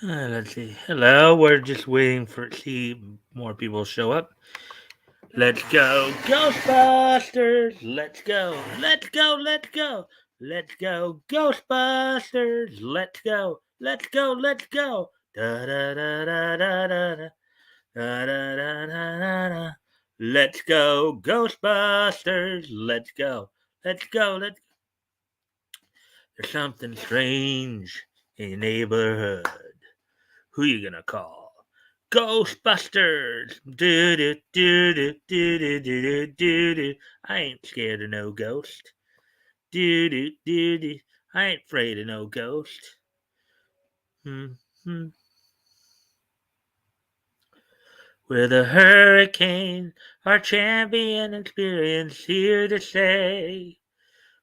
Let's see. Hello, we're just waiting for see more people show up. Let's go, Ghostbusters! Let's go, let's go, let's go, let's go, Ghostbusters! Let's go, let's go, let's go. Da da da da da da da da da da da da. Let's go, Ghostbusters! Let's go, let's go, let's. There's something strange in your neighborhood. Who you gonna call? Ghostbusters! Do do do do do do do do do. I ain't scared of no ghost. Do do do do. I ain't afraid of no ghost. Hmm. Hmm. We're the hurricane, our champion experience here to say.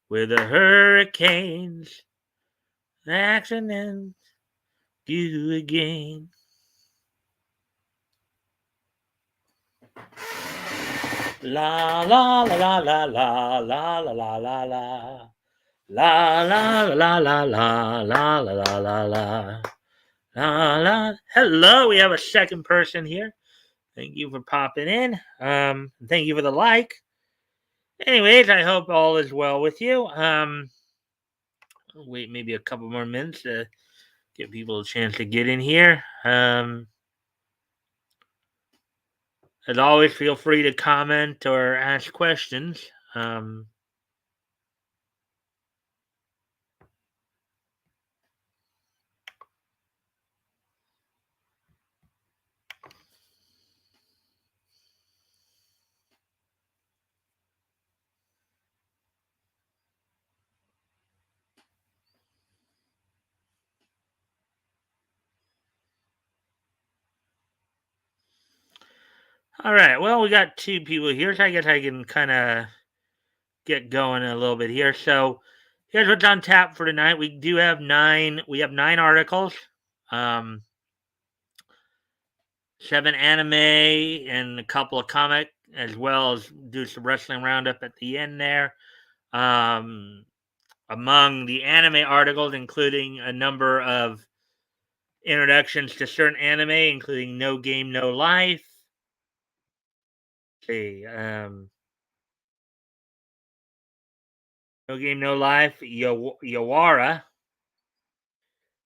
We're the hurricanes, accidents do again. La la la la la la la la la la. La la la la la la la la la la la la. Hello, we have a second person here. Thank you for popping in. Thank you for the like. Anyways, I hope all is well with you. I'll wait maybe a couple more minutes to give people a chance to get in here. As always, feel free to comment or ask questions. All right. Well, we got two people here, so I guess I can kind of get going a little bit here. So here's what's on tap for tonight. We do have nine. We have 9 articles, um, 7 anime, and a couple of comic, as well as do some wrestling roundup at the end there. Um, Among the anime articles, including a number of introductions to certain anime, including No Game, No Life. Let's see, No Game, No Life, Yawara,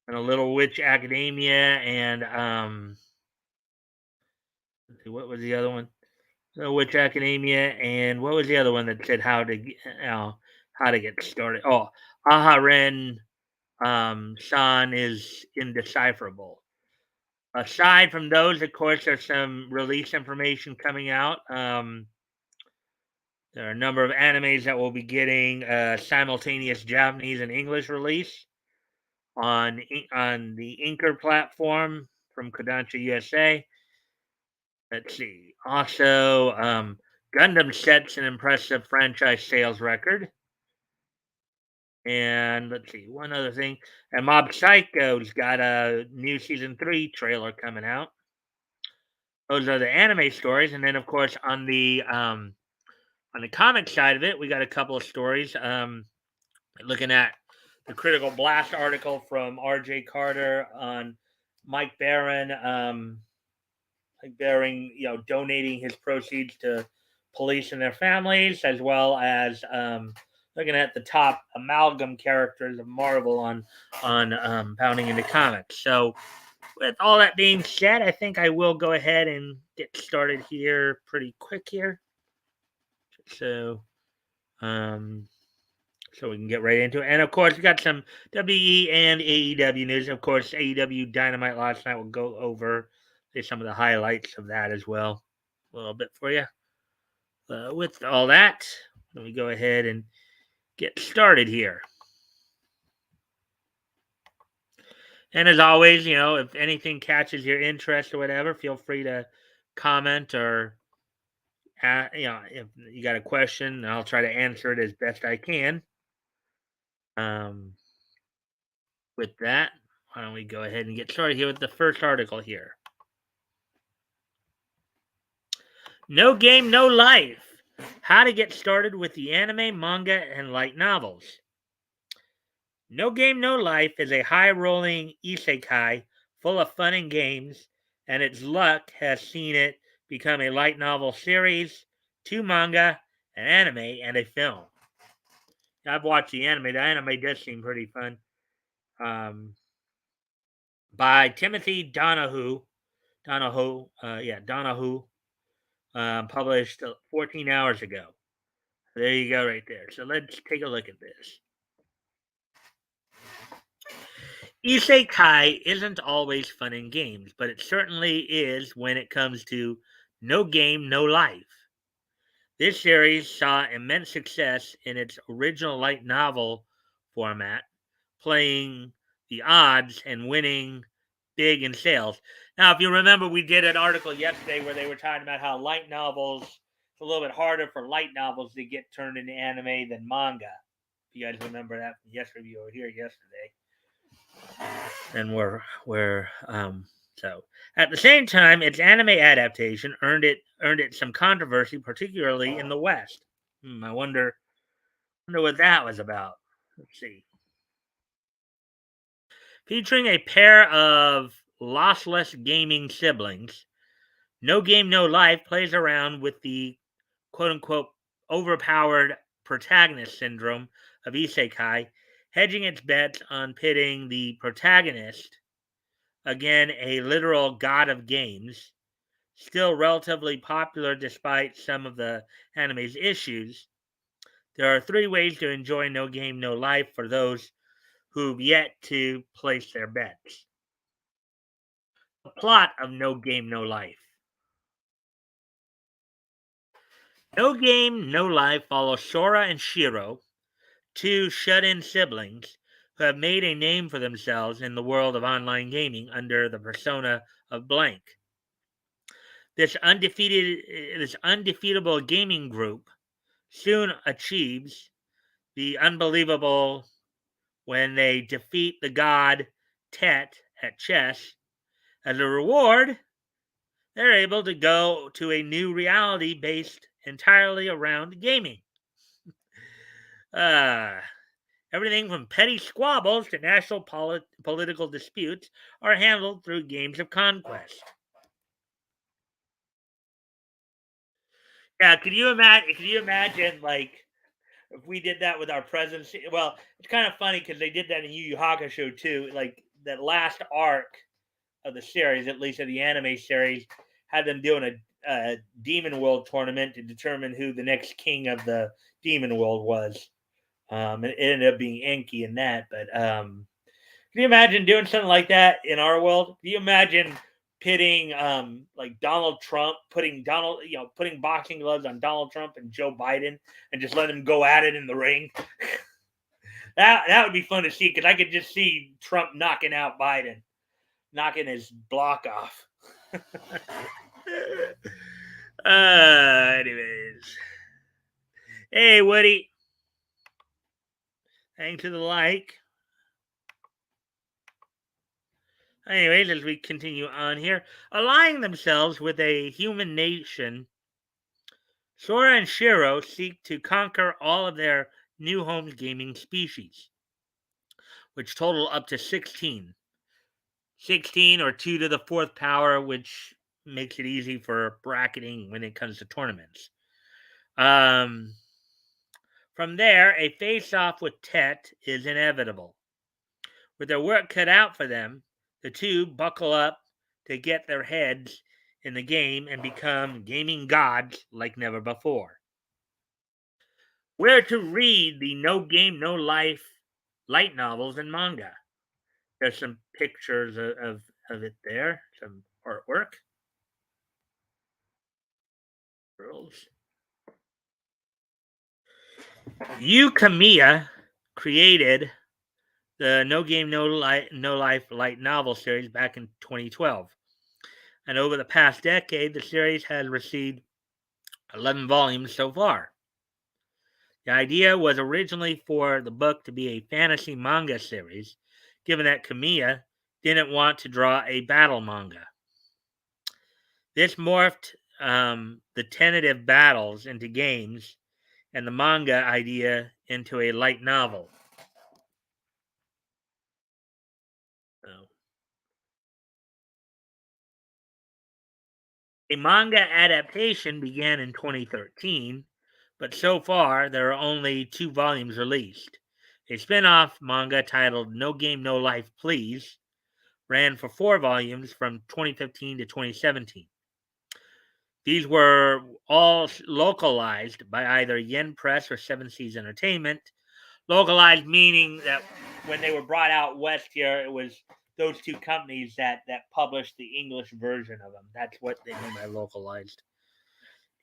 and a Little Witch Academia, and let's see, what was the other one? Little Witch Academia, and what was the other one that said how to get started? Oh, Aharen-San is indecipherable. Aside from those, of course, there's some release information coming out. There are a number of animes that will be getting simultaneous Japanese and English release on the Inker platform from Kodansha USA. Let's see. Also, Gundam sets an impressive franchise sales record. And let's see, one other thing. And Mob Psycho's got a new season 3 trailer coming out. Those are the anime stories, and then of course on the comic side of it, we got a couple of stories. Looking at the Critical Blast article from R.J. Carter on Mike Barron, donating his proceeds to police and their families, as well as looking at the top amalgam characters of Marvel on Pounding into Comics. So, with all that being said, I think I will go ahead and get started here pretty quick here. So, um, so we can get right into it. And of course, we got some WE and AEW news. Of course, AEW Dynamite last night. We'll go over some of the highlights of that as well, a little bit for you. With all that, let me go ahead and get started here. And as always, if anything catches your interest or whatever, feel free to comment or, if you got a question, I'll try to answer it as best I can. Um, with that, why don't we go ahead and get started here with the first article here. No Game, No Life. How to get started with the anime, manga, and light novels. No Game, No Life is a high-rolling isekai full of fun and games, and its luck has seen it become a light novel series, two manga, an anime, and a film. I've watched the anime. The anime does seem pretty fun. Um, by Timothy Donahue. Donahue. Published 14 hours ago. There you go, right there. So let's take a look at this. Isekai isn't always fun in games, but it certainly is when it comes to no game, no life. This series saw immense success in its original light novel format, playing the odds and winning big in sales. Now, if you remember, we did an article yesterday where they were talking about how light novels, it's a little bit harder for light novels to get turned into anime than manga. If you guys remember that from yesterday, you were here yesterday. And so at the same time, its anime adaptation earned it some controversy, particularly in the West. I wonder what that was about. Let's see. Featuring a pair of lossless gaming siblings, No Game No Life plays around with the quote unquote overpowered protagonist syndrome of isekai, hedging its bets on pitting the protagonist, again a literal god of games, still relatively popular despite some of the anime's issues. There are three ways to enjoy No Game No Life for those who've yet to place their bets. The plot of No Game No Life. No Game No Life follows Sora and Shiro, two shut in siblings who have made a name for themselves in the world of online gaming under the persona of Blank. This undefeatable gaming group soon achieves the unbelievable when they defeat the god Tet at chess. As a reward, they're able to go to a new reality based entirely around gaming. Uh, Everything from petty squabbles to national political disputes are handled through games of conquest. Yeah, could you imagine like if we did that with our presidents? Well, it's kind of funny because they did that in Yu Yu Hakusho too. Like that last arc of the series, at least of the anime series, had them doing a Demon World tournament to determine who the next king of the Demon World was. It ended up being Enki in that, but can you imagine doing something like that in our world? Can you imagine pitting like Donald Trump, putting boxing gloves on Donald Trump and Joe Biden and just letting them go at it in the ring? That would be fun to see because I could just see Trump knocking out Biden, knocking his block off. Anyways. Hey, Woody. Thanks to the like. Anyways, as we continue on here, aligning themselves with a human nation, Sora and Shiro seek to conquer all of their new home's gaming species, which total up to 16. 16 or 2 to the fourth power, which makes it easy for bracketing when it comes to tournaments. Um, from there, a face off with Tet is inevitable. With their work cut out for them, the two buckle up to get their heads in the game and become gaming gods like never before. Where to read the No Game No Life light novels and manga? There's some pictures of it there, some artwork. Girls. Yu Kamiya created the No Life light novel series back in 2012. And over the past decade, the series has received 11 volumes so far. The idea was originally for the book to be a fantasy manga series, given that Kamiya didn't want to draw a battle manga. This morphed the tentative battles into games and the manga idea into a light novel. So, A manga adaptation began in 2013, but so far there are only 2 volumes released. A spin off manga titled No Game, No Life, Please ran for 4 volumes from 2015 to 2017. These were all localized by either Yen Press or Seven Seas Entertainment. Localized meaning that when they were brought out west here, it was those 2 companies that published the English version of them. That's what they mean by localized.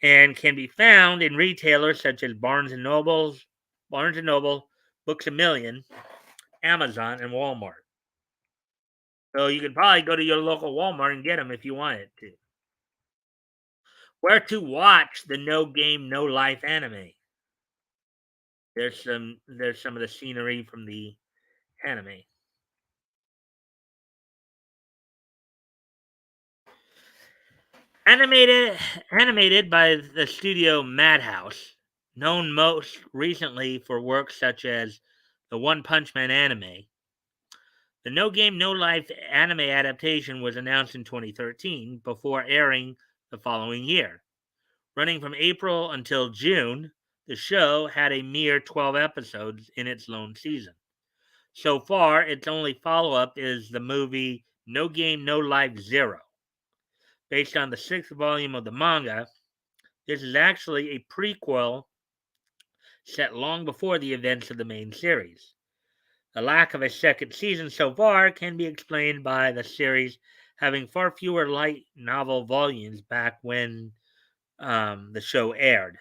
And can be found in retailers such as Barnes and Noble, Books a Million, Amazon, and Walmart. So you could probably go to your local Walmart and get them if you wanted to. Where to watch the No Game No Life anime? There's some of the scenery from the anime. Animated by the studio Madhouse, known most recently for works such as the One Punch Man anime. The No Game No Life anime adaptation was announced in 2013 before airing the following year. Running from April until June, the show had a mere 12 episodes in its lone season. So far, its only follow up is the movie No Game No Life Zero. Based on the 6th volume of the manga, this is actually a prequel set long before the events of the main series. The lack of a second season so far can be explained by the series having far fewer light novel volumes back when the show aired.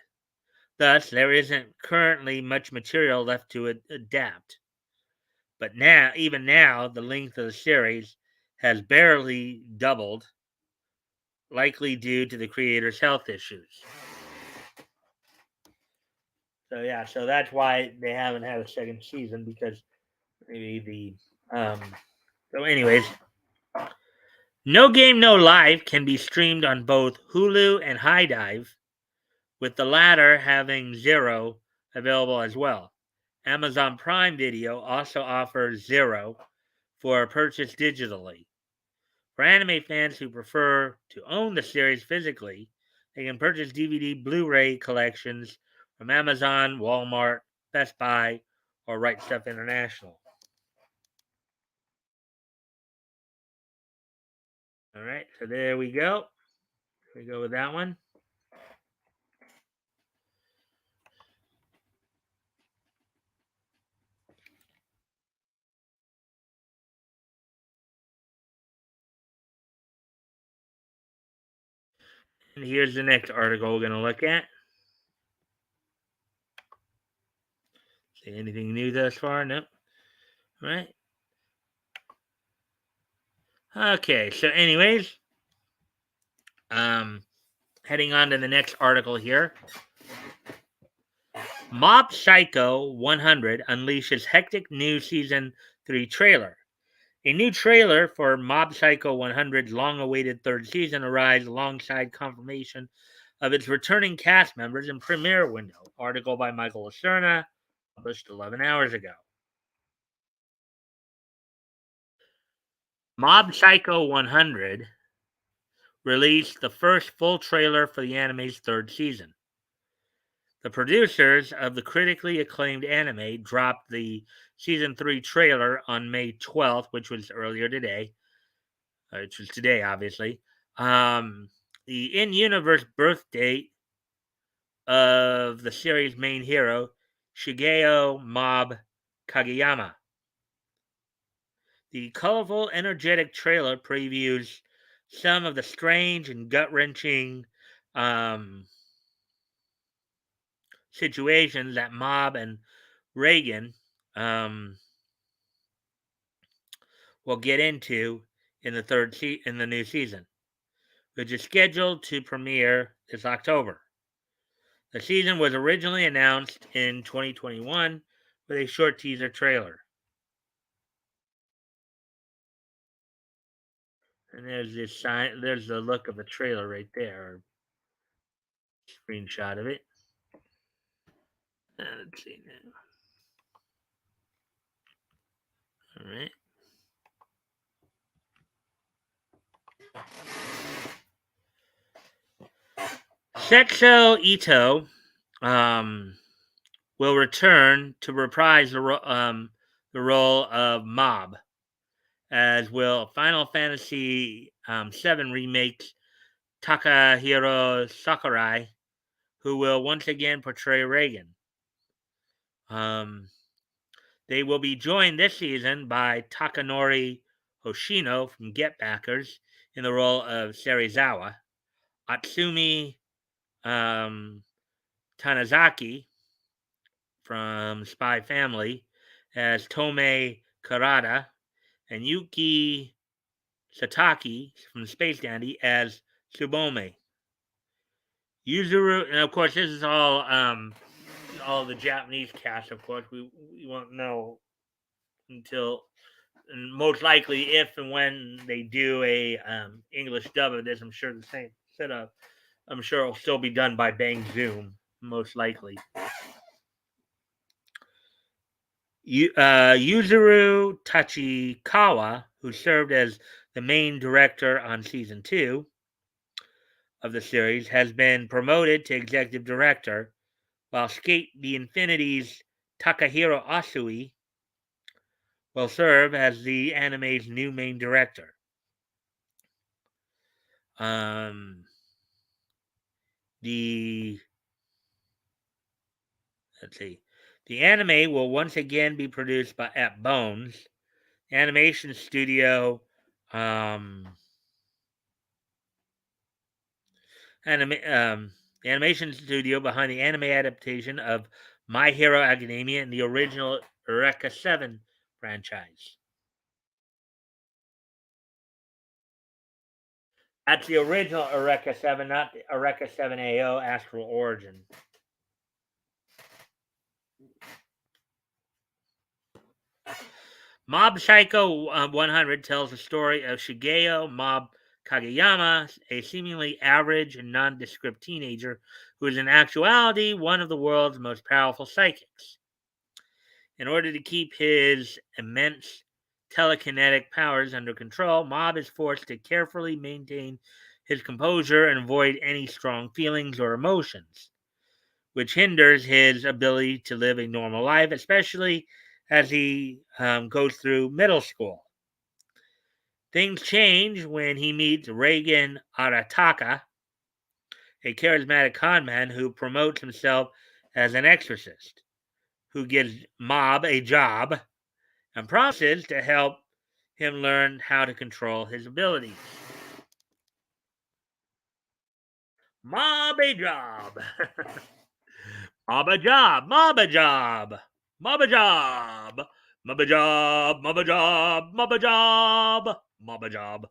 Thus, there isn't currently much material left to adapt. But even now, the length of the series has barely doubled, likely due to the creator's health issues. So yeah, so that's why they haven't had a second season, because maybe the so anyways, No Game No Life can be streamed on both Hulu and High Dive, with the latter having Zero available as well. Amazon Prime Video also offers Zero for purchase digitally. For anime fans who prefer to own the series physically, they can purchase DVD Blu-ray collections from Amazon, Walmart, Best Buy, or Right Stuff International. All right, so there we go. We go with that one. And here's the next article we're going to look at. See anything new thus far? Nope. All right. Okay, so anyways, heading on to the next article here. Mob Psycho 100 unleashes hectic new season 3 trailer. A new trailer for Mob Psycho 100's long-awaited 3rd season arrives alongside confirmation of its returning cast members and premiere window. Article by Michael Lacerna, published 11 hours ago. Mob Psycho 100 released the first full trailer for the anime's 3rd season. The producers of the critically acclaimed anime dropped the season 3 trailer on May 12th, which was earlier today, which was today, obviously. The in-universe birth date of the series' main hero, Shigeo Mob Kageyama. The colorful, energetic trailer previews some of the strange and gut-wrenching situations that Mob and Reagan will get into in the new season, which is scheduled to premiere this October. The season was originally announced in 2021 with a short teaser trailer. And there's this sign. There's the look of the trailer right there. Screenshot of it. Let's see now. All right. Sexo Ito will return to reprise the role of Mob, as will Final Fantasy VII Remake's Takahiro Sakurai, who will once again portray Reagan. They will be joined this season by Takanori Hoshino from Get Backers in the role of Serizawa, Atsumi Tanizaki from Spy Family as Tomei Karada, and Yuki Sataki from Space Dandy as Tsubome. Yuzuru, and of course, this is all the Japanese cast. Of course, we won't know until, and most likely, if and when they do a English dub of this. I'm sure the same setup. I'm sure it'll still be done by Bang Zoom, most likely. Yuzuru Tachikawa, who served as the main director on season 2 of the series, has been promoted to executive director, while Skate the Infinity's Takahiro Asui will serve as the anime's new main director. The anime will once again be produced at Bones, animation studio. The animation studio behind the anime adaptation of My Hero Academia and the original Eureka 7 franchise. That's the original Eureka 7, not the Eureka 7 AO Astral Origin. Mob Psycho 100 tells the story of Shigeo Mob Kageyama, a seemingly average and nondescript teenager who is in actuality one of the world's most powerful psychics. In order to keep his immense telekinetic powers under control, Mob is forced to carefully maintain his composure and avoid any strong feelings or emotions, which hinders his ability to live a normal life, especially as he goes through middle school. Things change when he meets Reagan Arataka, a charismatic conman who promotes himself as an exorcist, who gives Mob a job and promises to help him learn how to control his abilities. Mob a job. Mob a job. Mob a job. Mob a job. Mob a job. Mob a job. Mob a job. Mob a job.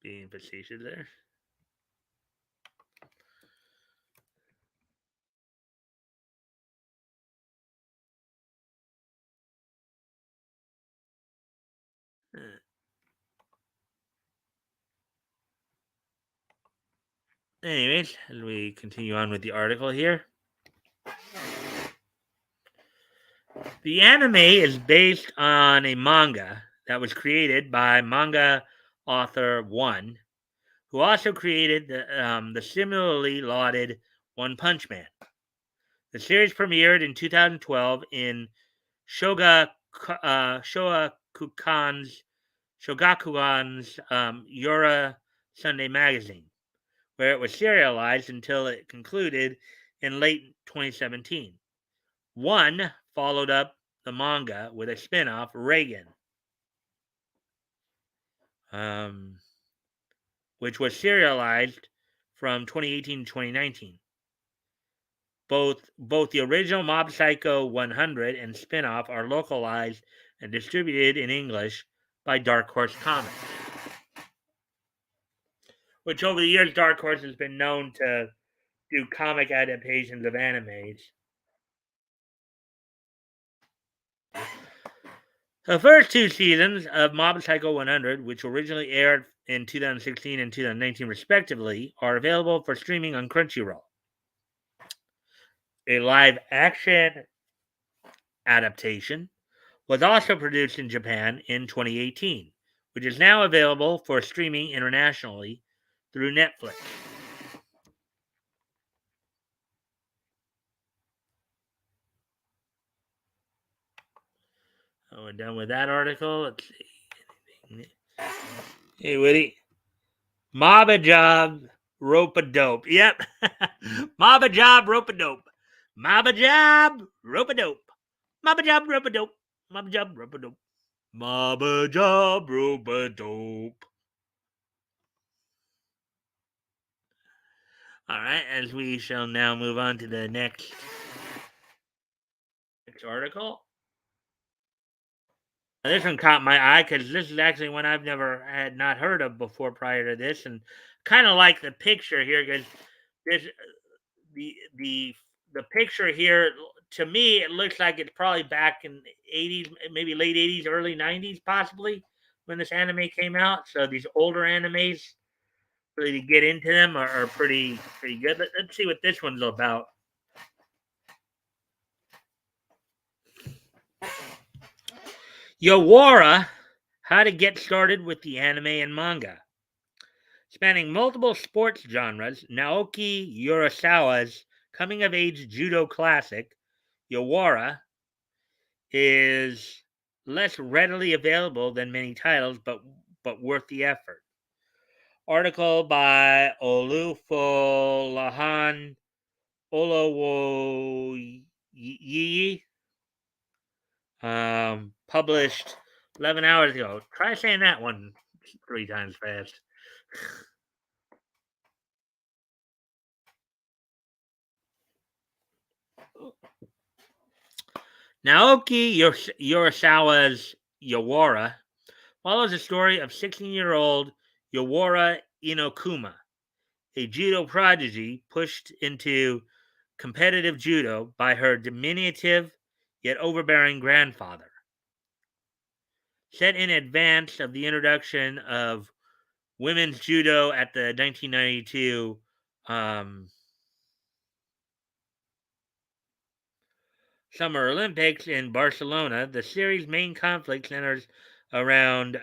Being facetious there. Anyways, as we continue on with the article here. The anime is based on a manga that was created by manga author One, who also created the similarly lauded One Punch Man. The series premiered in 2012 in Shogakukan's Yora Sunday magazine, where it was serialized until it concluded in late 2017. One followed up the manga with a spin-off, Reagan, which was serialized from 2018 to 2019. Both the original Mob Psycho 100 and spin-off are localized and distributed in English by Dark Horse Comics, which over the years Dark Horse has been known to do comic adaptations of animes. The first 2 seasons of Mob Psycho 100, which originally aired in 2016 and 2019 respectively, are available for streaming on Crunchyroll. A live-action adaptation was also produced in Japan in 2018, which is now available for streaming internationally through Netflix. Oh, we're done with that article. Let's see. Hey, Woody. Maba job, rope a dope. Yep. Maba job, rope a dope. Maba job, rope a dope. Maba job, rope a dope. Maba job, rope a dope. Maba job, rope a dope. All right, as we shall now move on to the next article. Now, this one caught my eye because this is actually one I've never had not heard of before prior to this, and kind of like the picture here because this the the the picture here to me it looks like it's probably back in the 80s, maybe late 80s, early 90s, possibly when this anime came out. So these older animes, really to get into them, are pretty good. Let's see what this one's about. Yowara, how to get started with the anime and manga. Spanning multiple sports genres, Naoki Urasawa's coming-of-age judo classic, Yowara, is less readily available than many titles, but worth the effort. Article by Olufolahan Olowoyiyi, published 11 hours ago. Try saying that one 3 times fast. Naoki Urasawa's Yowara follows the story of 16-year-old Yowara Inokuma, a judo prodigy pushed into competitive judo by her diminutive yet overbearing grandfather. Set in advance of the introduction of women's judo at the 1992 Summer Olympics in Barcelona, the series' main conflict centers around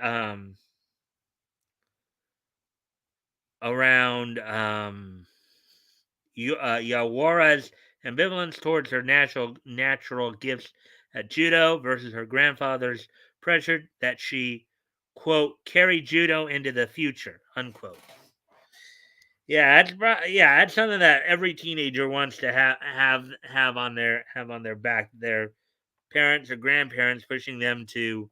Yawara's ambivalence towards her natural gifts at judo versus her grandfather's pressure that she, quote, carry judo into the future, unquote. Yeah, that's something that every teenager wants to have on their back. Their parents or grandparents pushing them to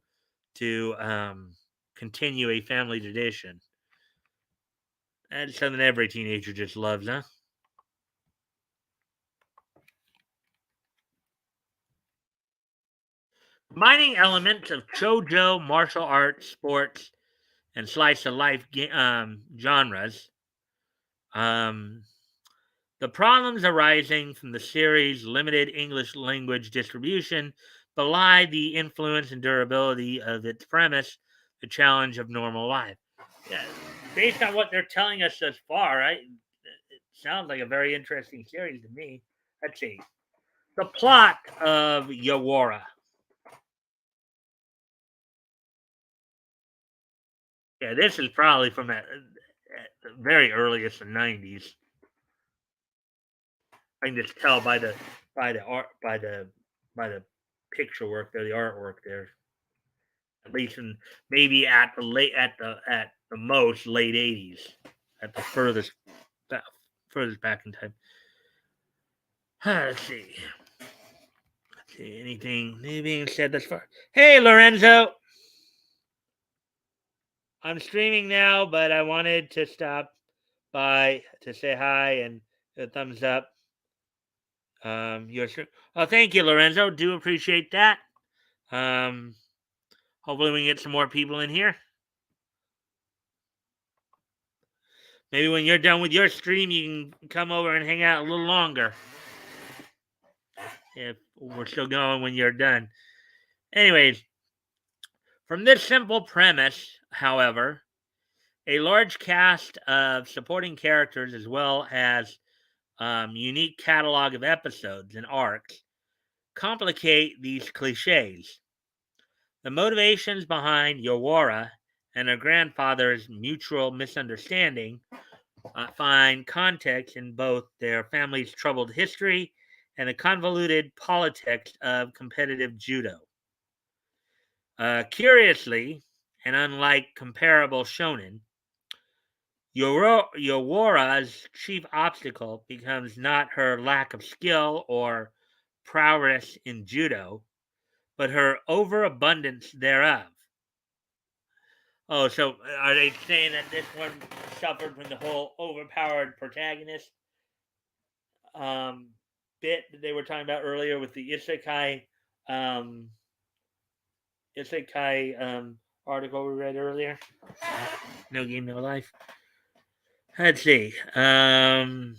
continue a family tradition. That's something every teenager just loves, huh? Combining elements of shoujo, martial arts, sports, and slice of life genres. Um, the problems arising from the series' limited English language distribution belie the influence and durability of its premise, the challenge of normal life. Yeah, based on what they're telling us thus far, it sounds like a very interesting series to me. Let's see. The plot of Yawara. Yeah, this is probably from the very earliest the 90s. I can just tell by the art by the picture work there, the artwork there. At least in maybe at the most late 80s, at the furthest back in time. Let's see. Anything being said thus far? Hey, Lorenzo. I'm streaming now, but I wanted to stop by to say hi and a thumbs up. Oh, thank you, Lorenzo. Do appreciate that. Hopefully we can get some more people in here. Maybe when you're done with your stream, you can come over and hang out a little longer. If we're still going when you're done. Anyways, from this simple premise, however, a large cast of supporting characters as well as unique catalog of episodes and arcs complicate these cliches. The motivations behind Yowara and her grandfather's mutual misunderstanding find context in both their family's troubled history and the convoluted politics of competitive judo. Curiously, and unlike comparable shonen, Yowora's chief obstacle becomes not her lack of skill or prowess in judo, but her overabundance thereof. Oh, so are they saying that this one suffered from the whole overpowered protagonist um, bit that they were talking about earlier with the um, isekai article we read earlier? No Game, No Life. Let's see. As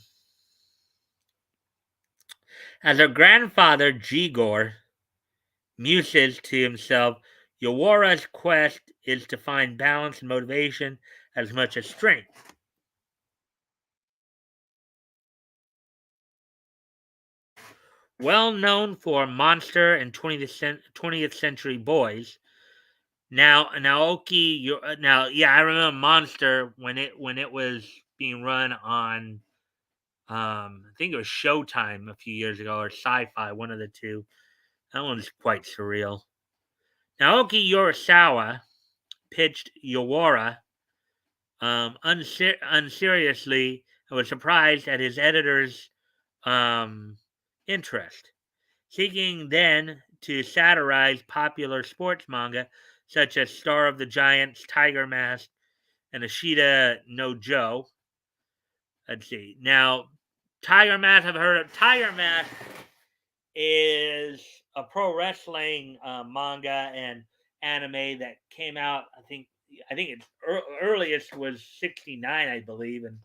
her grandfather, Jigor, muses to himself, Yowora's quest is to find balance and motivation as much as strength. Well known for Monster and 20th Century Boys, now Naoki. Now, yeah, I remember Monster when it was being run on. I think it was Showtime a few years ago or Sci-Fi, one of the two. That one's quite surreal. Naoki Urasawa pitched Yowora unseriously and was surprised at his editor's um, interest, seeking then to satirize popular sports manga such as Star of the Giants, Tiger Mask, and Ashita no Joe. Let's see. Now, Tiger Mask, I've heard of. Tiger Mask is a pro wrestling manga and anime that came out. I think its earliest was '69, I believe, and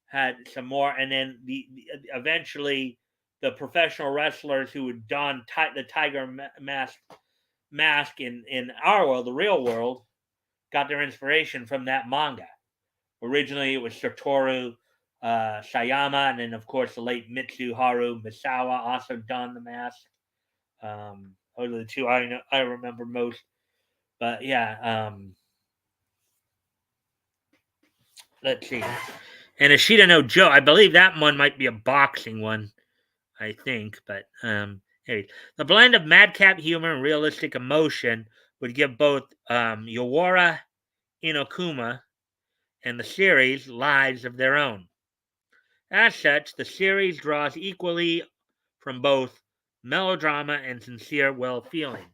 had some more. And then eventually the professional wrestlers who would don the tiger mask in our world, the real world, got their inspiration from that manga. Originally, it was Satoru Sayama, and then of course the late Mitsuharu Misawa also donned the mask. Those are the two I remember most. But yeah, let's see. And Ashita no Joe, I believe that one might be a boxing one. I think, but hey, the blend of madcap humor and realistic emotion would give both Yowora Inokuma and the series lives of their own. As such, the series draws equally from both melodrama and sincere well feeling,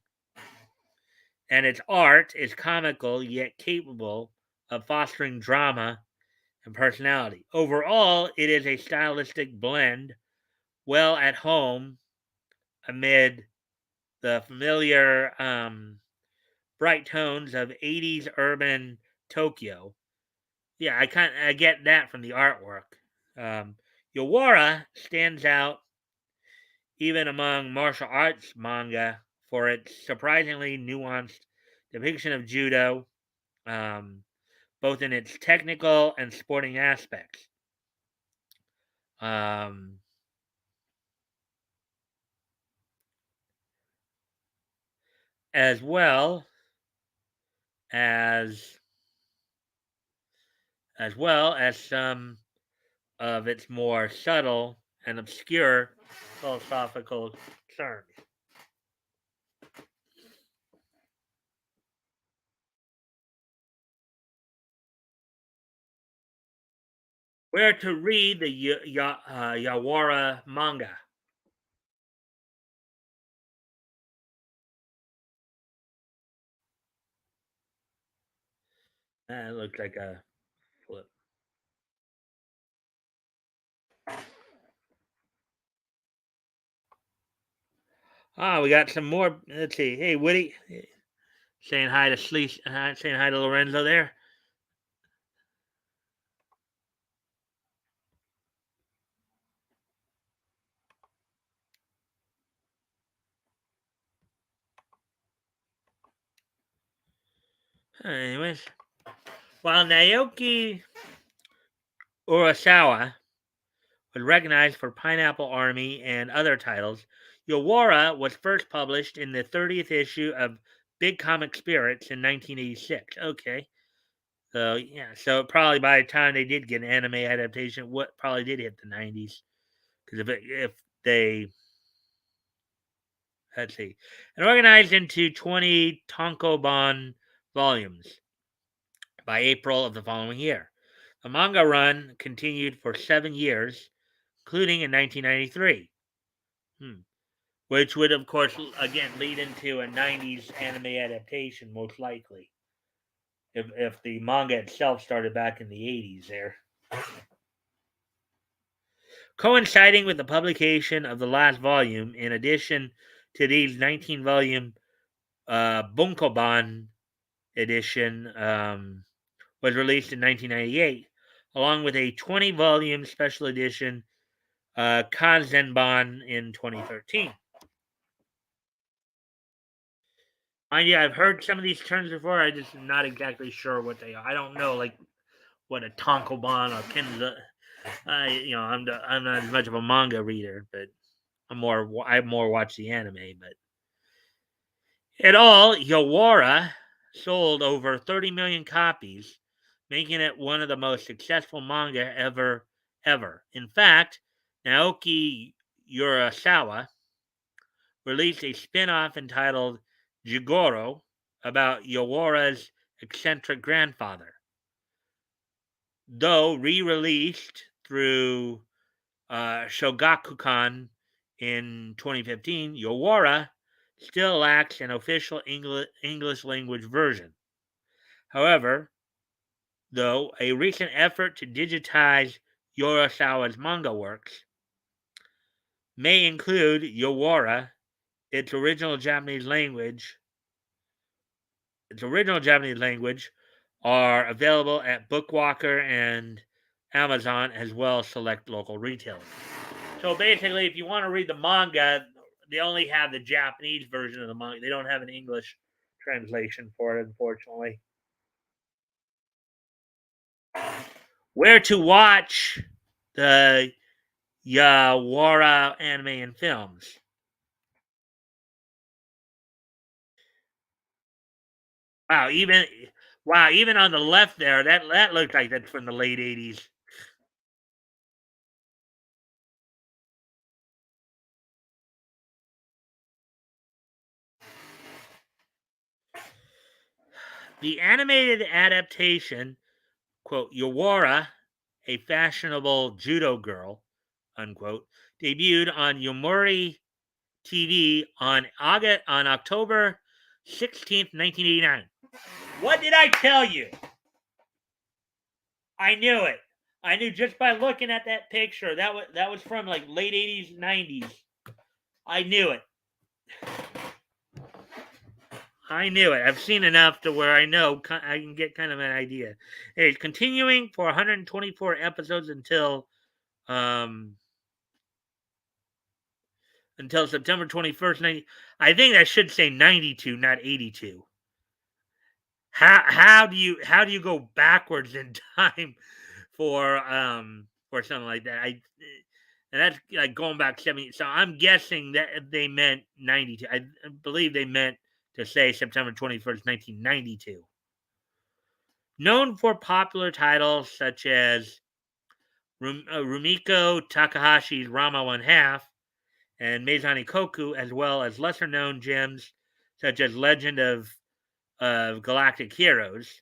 and its art is comical yet capable of fostering drama and personality. Overall, it is a stylistic blend, well at home amid the familiar bright tones of 80s urban Tokyo. Yeah, I get that from the artwork. Yowara stands out even among martial arts manga for its surprisingly nuanced depiction of judo, um, both in its technical and sporting aspects. Um, as well as some of its more subtle and obscure philosophical concerns. Where to read the Yawara manga? It looks like a flip. We got some more. Let's see. Hey, Woody, saying hi to saying hi to Lorenzo there. Anyways, while Naoki Urasawa was recognized for Pineapple Army and other titles, Yowara was first published in the 30th issue of Big Comic Spirits in 1986. Okay. So yeah, so probably by the time they did get an anime adaptation, what probably did hit the 90s. Because if they, let's see, and organized into 20 tankobon volumes by April of the following year. The manga run continued for 7 years, including in 1993, which would, of course, again lead into a 90s anime adaptation, most likely, if the manga itself started back in the 80s there. Coinciding with the publication of the last volume, in addition to these 19-volume Bunkoban edition was released in 1998, along with a 20-volume special edition Kazenban in 2013. Mind you, I've heard some of these terms before. I just am not exactly sure what they are. I don't know, like what a Tonkoban or Kenza. I'm not as much of a manga reader, but I more watch the anime. But in all, Yawara sold over 30 million copies, making it one of the most successful manga ever. In fact, Naoki Urasawa released a spin-off entitled Jigoro about Yawara's eccentric grandfather. Though re-released through Shogakukan in 2015, Yawara still lacks an official English language version. However, though a recent effort to digitize Urasawa's manga works may include Yawara, its original Japanese language are available at Bookwalker and Amazon, as well as select local retailers. So basically, if you want to read the manga, they only have the Japanese version of the manga. They don't have an English translation for it, unfortunately. Where to watch the Yawara anime and films? Wow, even on the left there, that looks like that's from the late 80s. The animated adaptation, quote, Yawara, a fashionable judo girl, unquote, debuted on Yomori TV on October 16th, 1989. What did I tell you? I knew it. I knew just by looking at that picture. That was from like late 80s, 90s. I knew it. I knew it. I've seen enough to where I know I can get kind of an idea. It's continuing for 124 episodes um until September 21st. I think that should say 92, not 82. How do you go backwards in time for something like that? And that's like going back 70. So I'm guessing that they meant 92. I believe they meant to say September 21st, 1992. Known for popular titles such as Rumiko Takahashi's Rama One Half and Meizani Koku, as well as lesser known gems such as Legend of Galactic Heroes,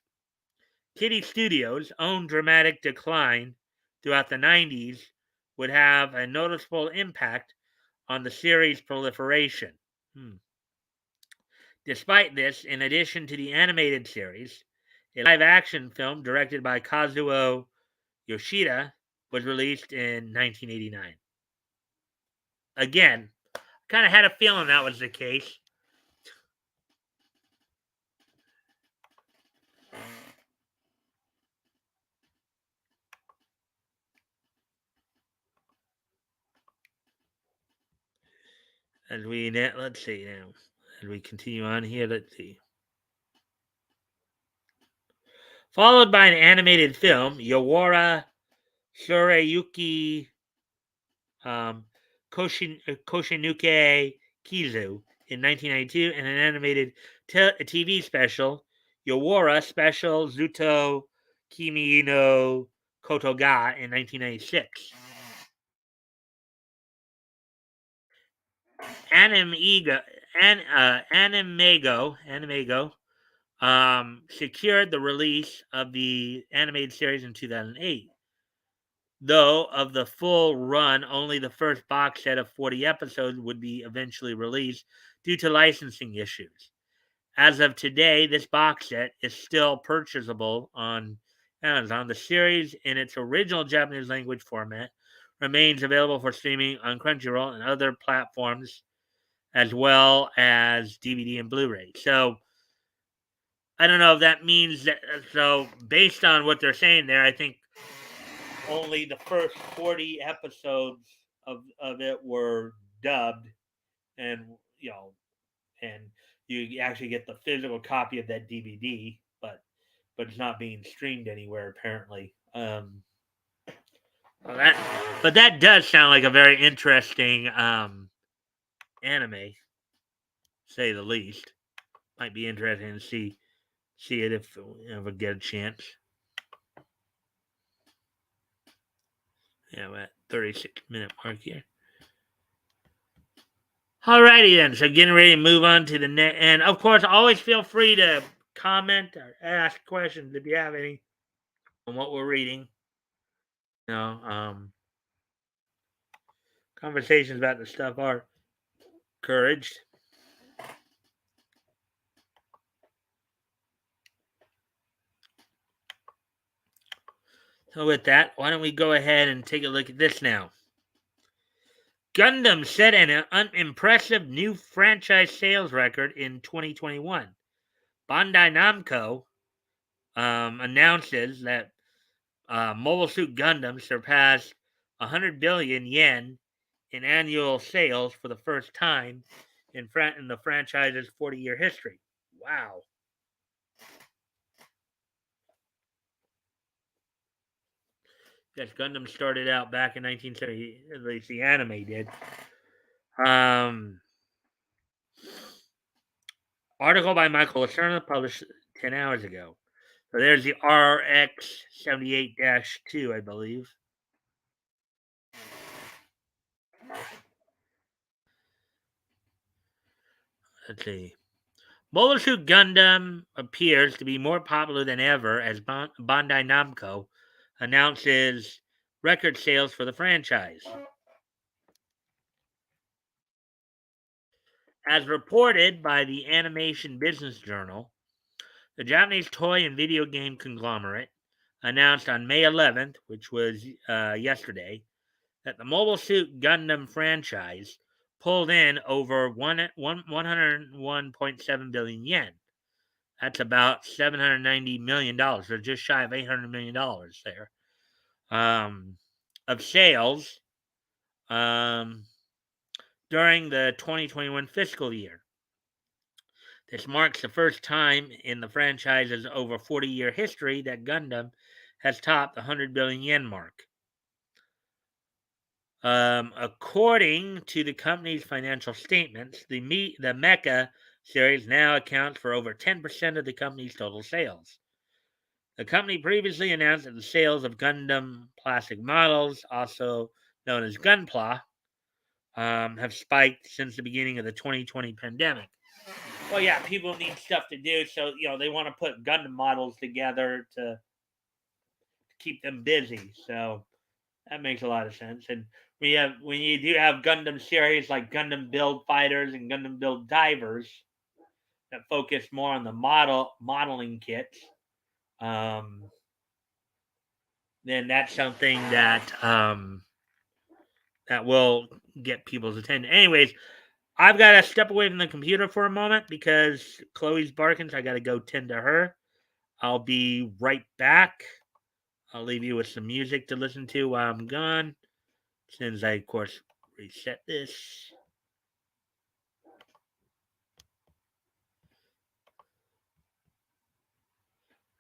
Kitty Studios' own dramatic decline throughout the 90s would have a noticeable impact on the series' proliferation. Despite this, in addition to the animated series, a live action film directed by Kazuo Yoshida was released in 1989. Again, kind of had a feeling that was the case. Let's see now, as we continue on here, let's see. Followed by an animated film, Yawara Shureyuki Koshinuke Kizu in 1992, and an animated TV special, Yawara Special Zuto Kimi no Kotoga in 1996. Animego secured the release of the animated series in 2008. Though of the full run, only the first box set of 40 episodes would be eventually released due to licensing issues. As of today, this box set is still purchasable on Amazon. The series, in its original Japanese language format, remains available for streaming on Crunchyroll and other platforms, as well as DVD and Blu-ray. So I don't know if that means that. So based on what they're saying there, I think only the first 40 episodes of it were dubbed, and you know, and you actually get the physical copy of that DVD, but it's not being streamed anywhere apparently. Well, that does sound like a very interesting anime, say the least. Might be interesting to see it if I get a chance. Yeah, we're at 36-minute mark here. Alrighty then, so getting ready to move on to the next, and of course, always feel free to comment or ask questions if you have any on what we're reading. You know, conversations about the stuff are encouraged. So with that, why don't we go ahead and take a look at this now? Gundam set an unimpressive new franchise sales record in 2021. Bandai Namco announces that Mobile Suit Gundam surpassed 100 billion yen in annual sales for the first time in the franchise's 40-year history. Wow. Yes, Gundam started out back in 1970, at least the anime did. Article by Michael Lacerna published 10 hours ago. So there's the RX 78 2, I believe. Let's see. Mobile Suit Gundam appears to be more popular than ever as Bandai Namco announces record sales for the franchise. As reported by the Animation Business Journal, the Japanese toy and video game conglomerate announced on May 11th, which was yesterday, that the Mobile Suit Gundam franchise pulled in over 101.7 billion yen. That's about $790 million, or just shy of $800 million there, of sales during the 2021 fiscal year. This marks the first time in the franchise's over 40-year history that Gundam has topped the 100 billion yen mark. According to the company's financial statements, the Mecha series now accounts for over 10% of the company's total sales. The company previously announced that the sales of Gundam plastic models, also known as Gunpla, have spiked since the beginning of the 2020 pandemic. Well, yeah, people need stuff to do, so they want to put Gundam models together to keep them busy. So that makes a lot of sense. And when you do have Gundam series like Gundam Build Fighters and Gundam Build Divers that focus more on the modeling kits, then that's something that will get people's attention. Anyways, I've got to step away from the computer for a moment because Chloe's barking, so I got to go tend to her. I'll be right back. I'll leave you with some music to listen to while I'm gone. Since I, of course, reset this.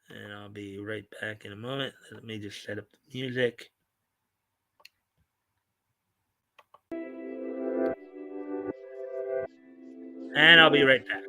And I'll be right back in a moment. Let me just set up the music. And I'll be right back.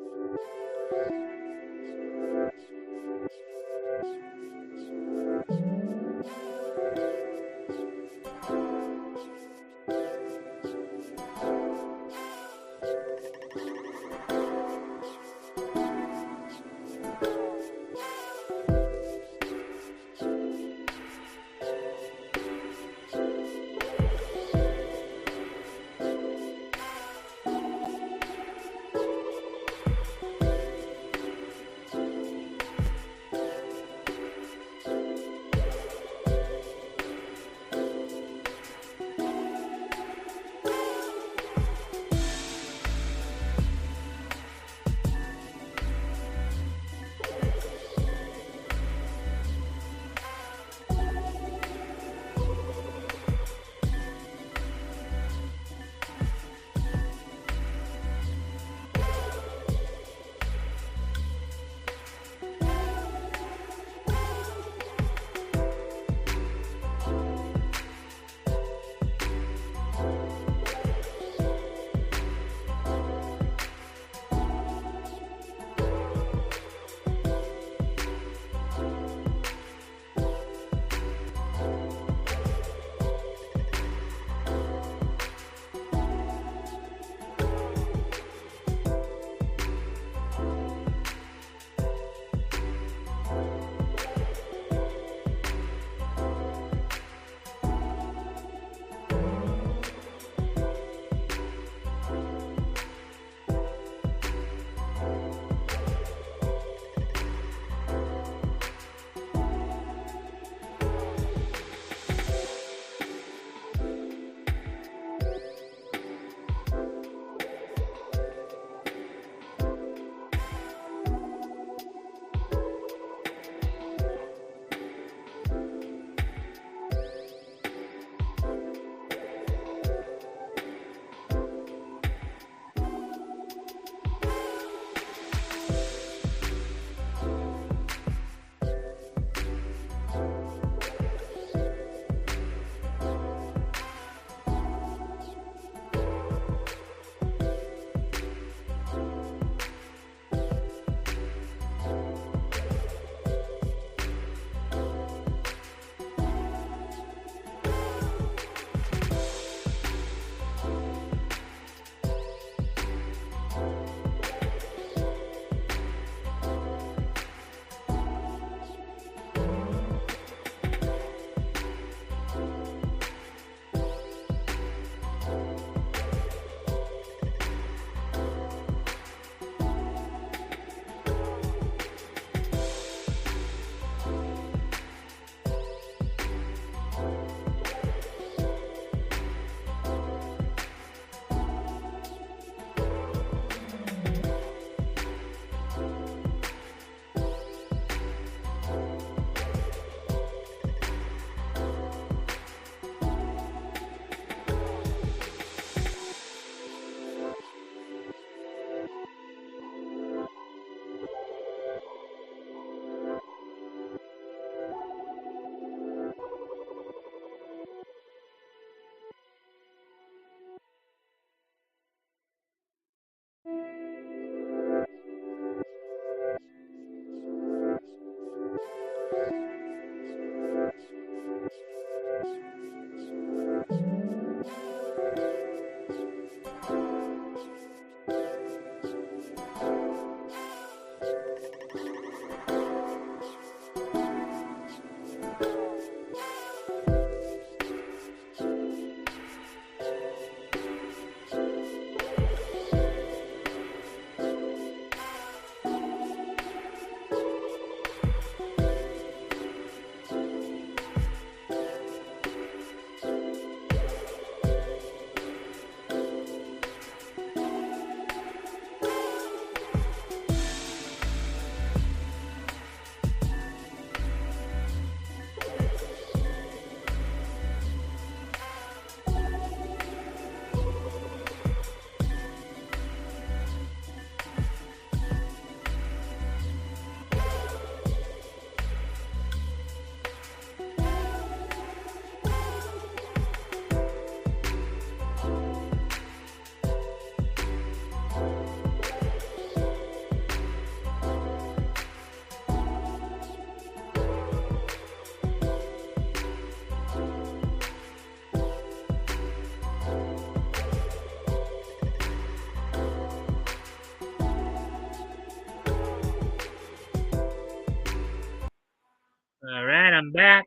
I'm back.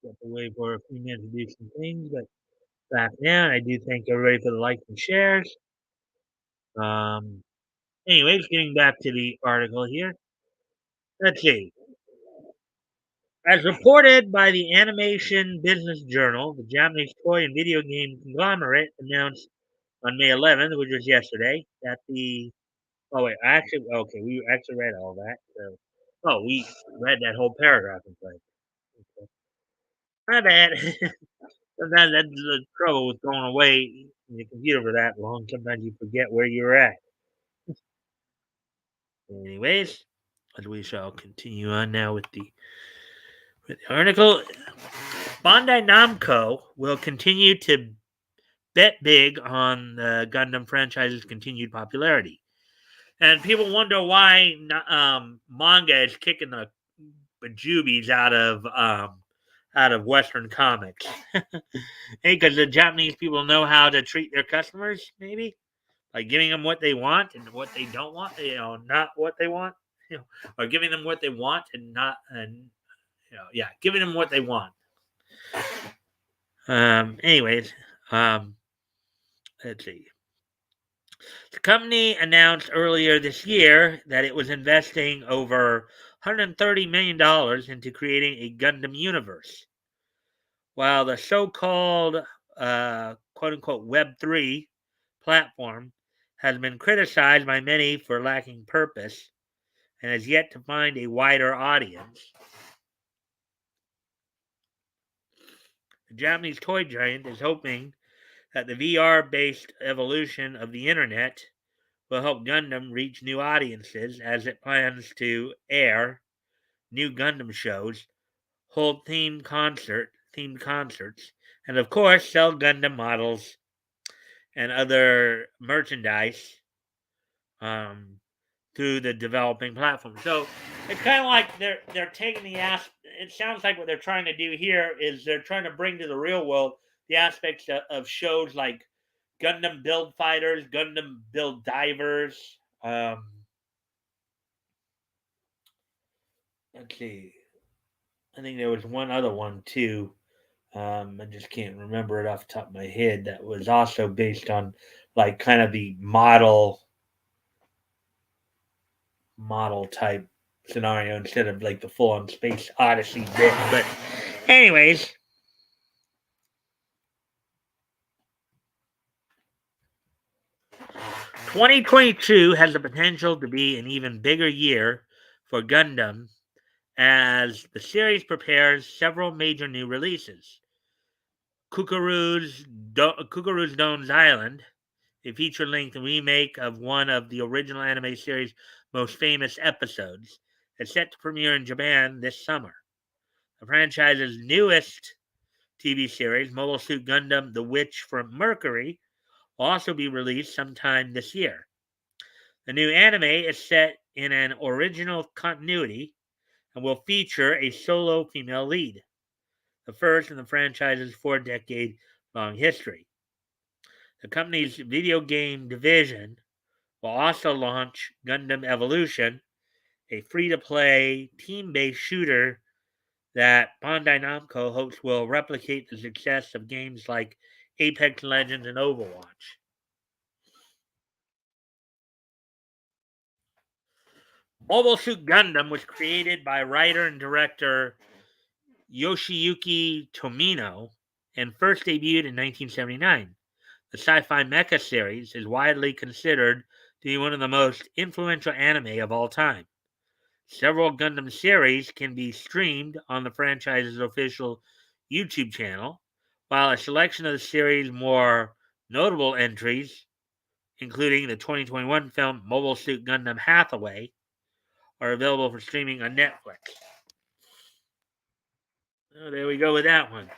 Got to wait for a few minutes to do some things, but back now, I do thank everybody for the likes and shares. Um, Anyways, getting back to the article here. Let's see. As reported by the Animation Business Journal, the Japanese toy and video game conglomerate announced on May 11th, which was yesterday, that the oh wait, I actually okay, we actually read all that. So, oh, we read that whole paragraph in fact. Okay. My bad. Sometimes that's the trouble with going away from your computer for that long. Sometimes you forget where you're at. Anyways, as we shall continue on now with the article. Bandai Namco will continue to bet big on the Gundam franchise's continued popularity. And people wonder why manga is kicking the bejubies out of Western comics. Hey, because the Japanese people know how to treat their customers, maybe like giving them what they want and what they don't want. Not what they want. Or giving them what they want and not and yeah, giving them what they want. Anyways, um, let's see. The company announced earlier this year that it was investing over $130 million into creating a Gundam universe. While the so called quote unquote Web3 platform has been criticized by many for lacking purpose and has yet to find a wider audience, the Japanese toy giant is hoping that the VR based evolution of the internet will help Gundam reach new audiences as it plans to air new Gundam shows, hold themed concerts, and of course sell Gundam models and other merchandise um, through the developing platform. So it's kind of like they're taking the ass. It sounds like what they're trying to do here is they're trying to bring to the real world the aspects of shows like Gundam Build Fighters, Gundam Build Divers. Let's see. I think there was one other one too. I just can't remember it off the top of my head. That was also based on like kind of the model type scenario instead of like the full on space odyssey bit. But anyways, 2022 has the potential to be an even bigger year for Gundam as the series prepares several major new releases. Kukuru's Done's Island, a feature length remake of one of the original anime series' most famous episodes, is set to premiere in Japan this summer. The franchise's newest TV series, Mobile Suit Gundam The Witch from Mercury, will also be released sometime this year. The new anime is set in an original continuity and will feature a solo female lead, the first in the franchise's 4 decade long history. The company's video game division will also launch Gundam Evolution, a free to play team based shooter that Bandai Namco hopes will replicate the success of games like Apex Legends and Overwatch. Mobile Suit Gundam was created by writer and director Yoshiyuki Tomino and first debuted in 1979. The sci fi mecha series is widely considered to be one of the most influential anime of all time. Several Gundam series can be streamed on the franchise's official YouTube channel, while a selection of the series' more notable entries, including the 2021 film Mobile Suit Gundam Hathaway, are available for streaming on Netflix. Oh, there we go with that one.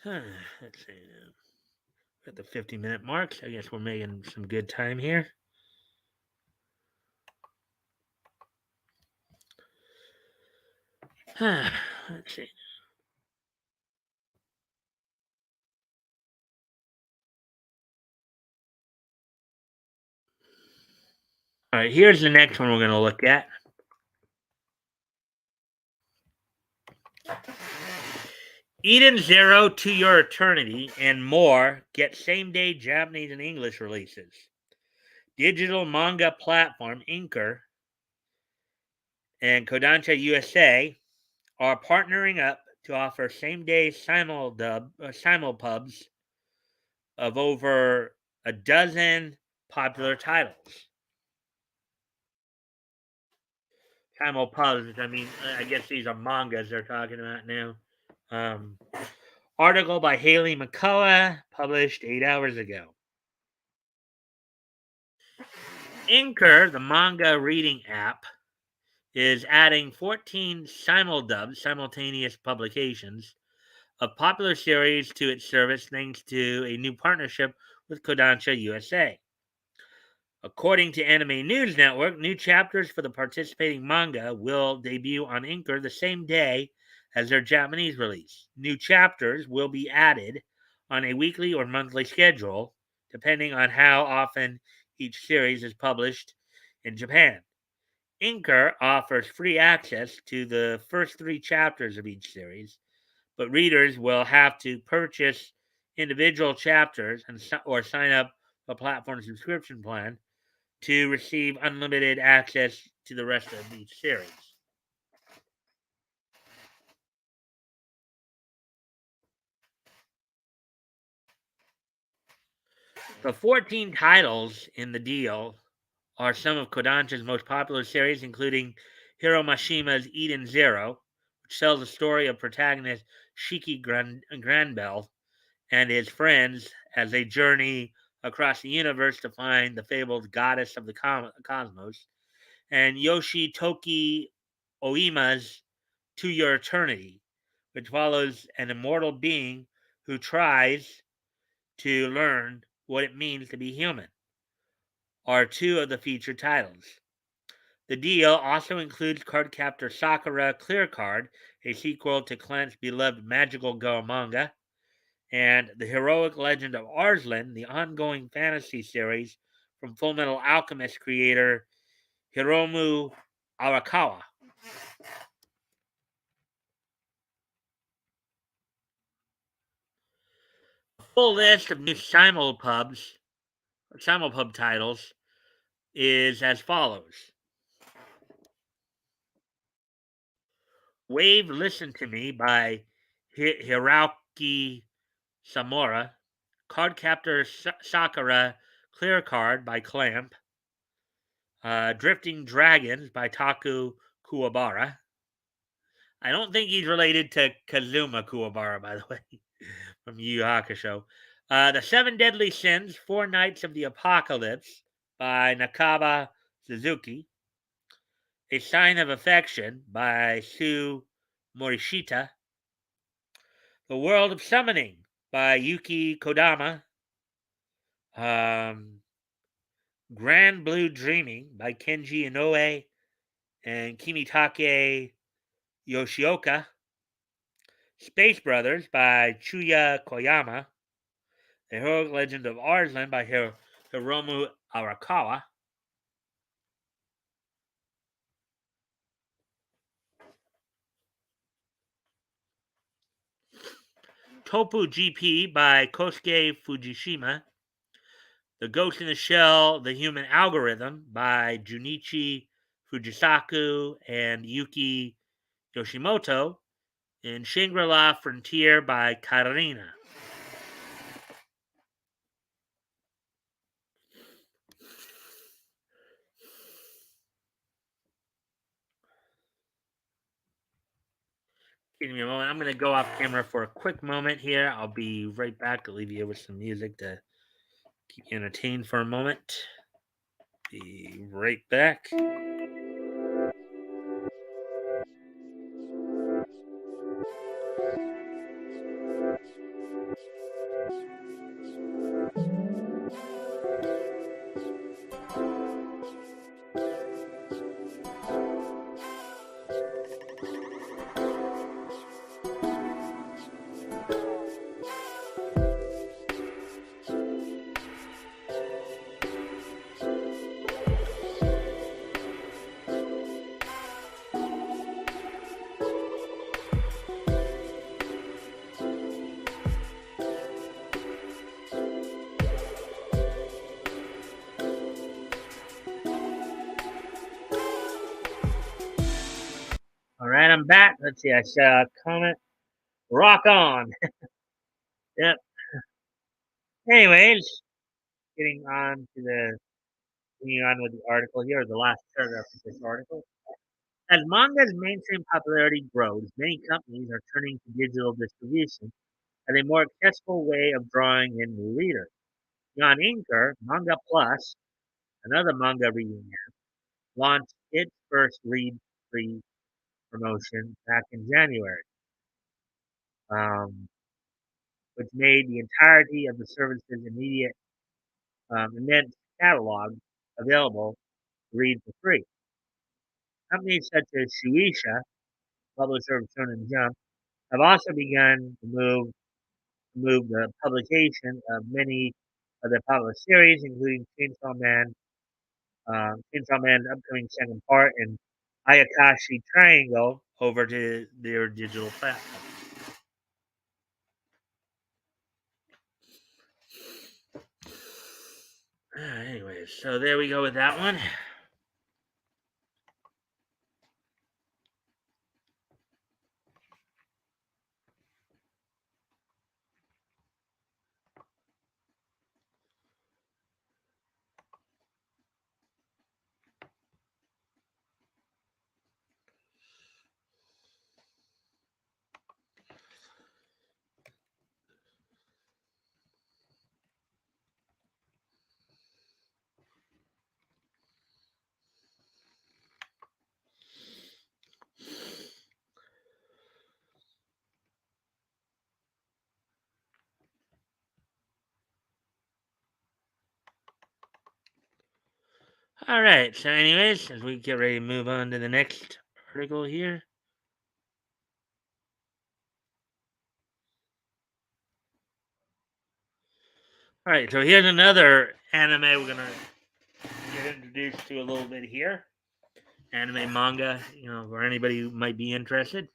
Let's see. At the 50-minute mark, I guess we're making some good time here. Let's see. All right, here's the next one we're going to look at. Eden Zero, To Your Eternity, and more get same-day Japanese and English releases. Digital manga platform Inker and Kodansha USA are partnering up to offer same-day simulpubs of over a dozen popular titles. Simulpubs, I mean, I guess these are mangas they're talking about now. Um, Article by Haley McCullough, published 8 hours ago. Inker, the manga reading app, is adding 14 simultaneous publications, of popular series to its service thanks to a new partnership with Kodansha USA. According to Anime News Network, new chapters for the participating manga will debut on Inker the same day as their Japanese release. New chapters will be added on a weekly or monthly schedule, depending on how often each series is published in Japan. Inker offers free access to the first 3 chapters of each series, but readers will have to purchase individual chapters or sign up a platform subscription plan to receive unlimited access to the rest of each series. The 14 titles in the deal are some of Kodansha's most popular series, including Hiromashima's Eden Zero, which tells the story of protagonist Shiki Granbell and his friends as they journey across the universe to find the fabled goddess of the cosmos, and Yoshitoki Oima's To Your Eternity, which follows an immortal being who tries to learn what it means to be human, are 2 of the featured titles. The deal also includes Cardcaptor Sakura Clear Card, a sequel to Clint's beloved Magical Girl manga, and The Heroic Legend of Arslan, the ongoing fantasy series from Fullmetal Alchemist creator Hiromu Arakawa. A full list of new simulpub titles is as follows. Wave Listen to Me by Hiraki Samura. Cardcaptor Sakura Clear Card by Clamp. Drifting Dragons by Taku Kuwabara. I don't think he's related to Kazuma Kuwabara, by the way, from Yu Yu Hakusho. The Seven Deadly Sins, Four Nights of the Apocalypse by Nakaba Suzuki. A Sign of Affection by Sue Morishita. The World of Summoning by Yuki Kodama. Grand Blue Dreaming by Kenji Inoue and Kimitake Yoshioka. Space Brothers by Chuya Koyama. The Heroic Legend of Arslan by Hiromu Arakawa. Topu GP by Kosuke Fujishima. The Ghost in the Shell, The Human Algorithm by Junichi Fujisaku and Yuki Yoshimoto. And Shangri-La Frontier by Karina. Give me a moment. I'm going to go off camera for a quick moment here. I'll be right back to leave you with some music to keep you entertained for a moment. Be right back. right, I'm back. Let's see. I saw a comment. Rock on. Yep. Anyways, getting on to the continuing on with the article here, the last paragraph of this article. As manga's mainstream popularity grows, many companies are turning to digital distribution as a more accessible way of drawing in new readers. Beyond Inker, Manga Plus, another manga reading app, launched its first read-free promotion back in January, um, which made the entirety of the service's immense catalog available to read for free. Companies such as Shueisha, publisher of Shonen Jump, have also begun to move the publication of many of their popular series, including Chainsaw Man's upcoming second part, and Ayakashi Triangle, over to their digital platform. Anyways, so there we go with that one. All right. So, anyways, as we get ready to move on to the next article here. All right. So here's another anime we're gonna get introduced to a little bit here. Anime manga, for anybody who might be interested.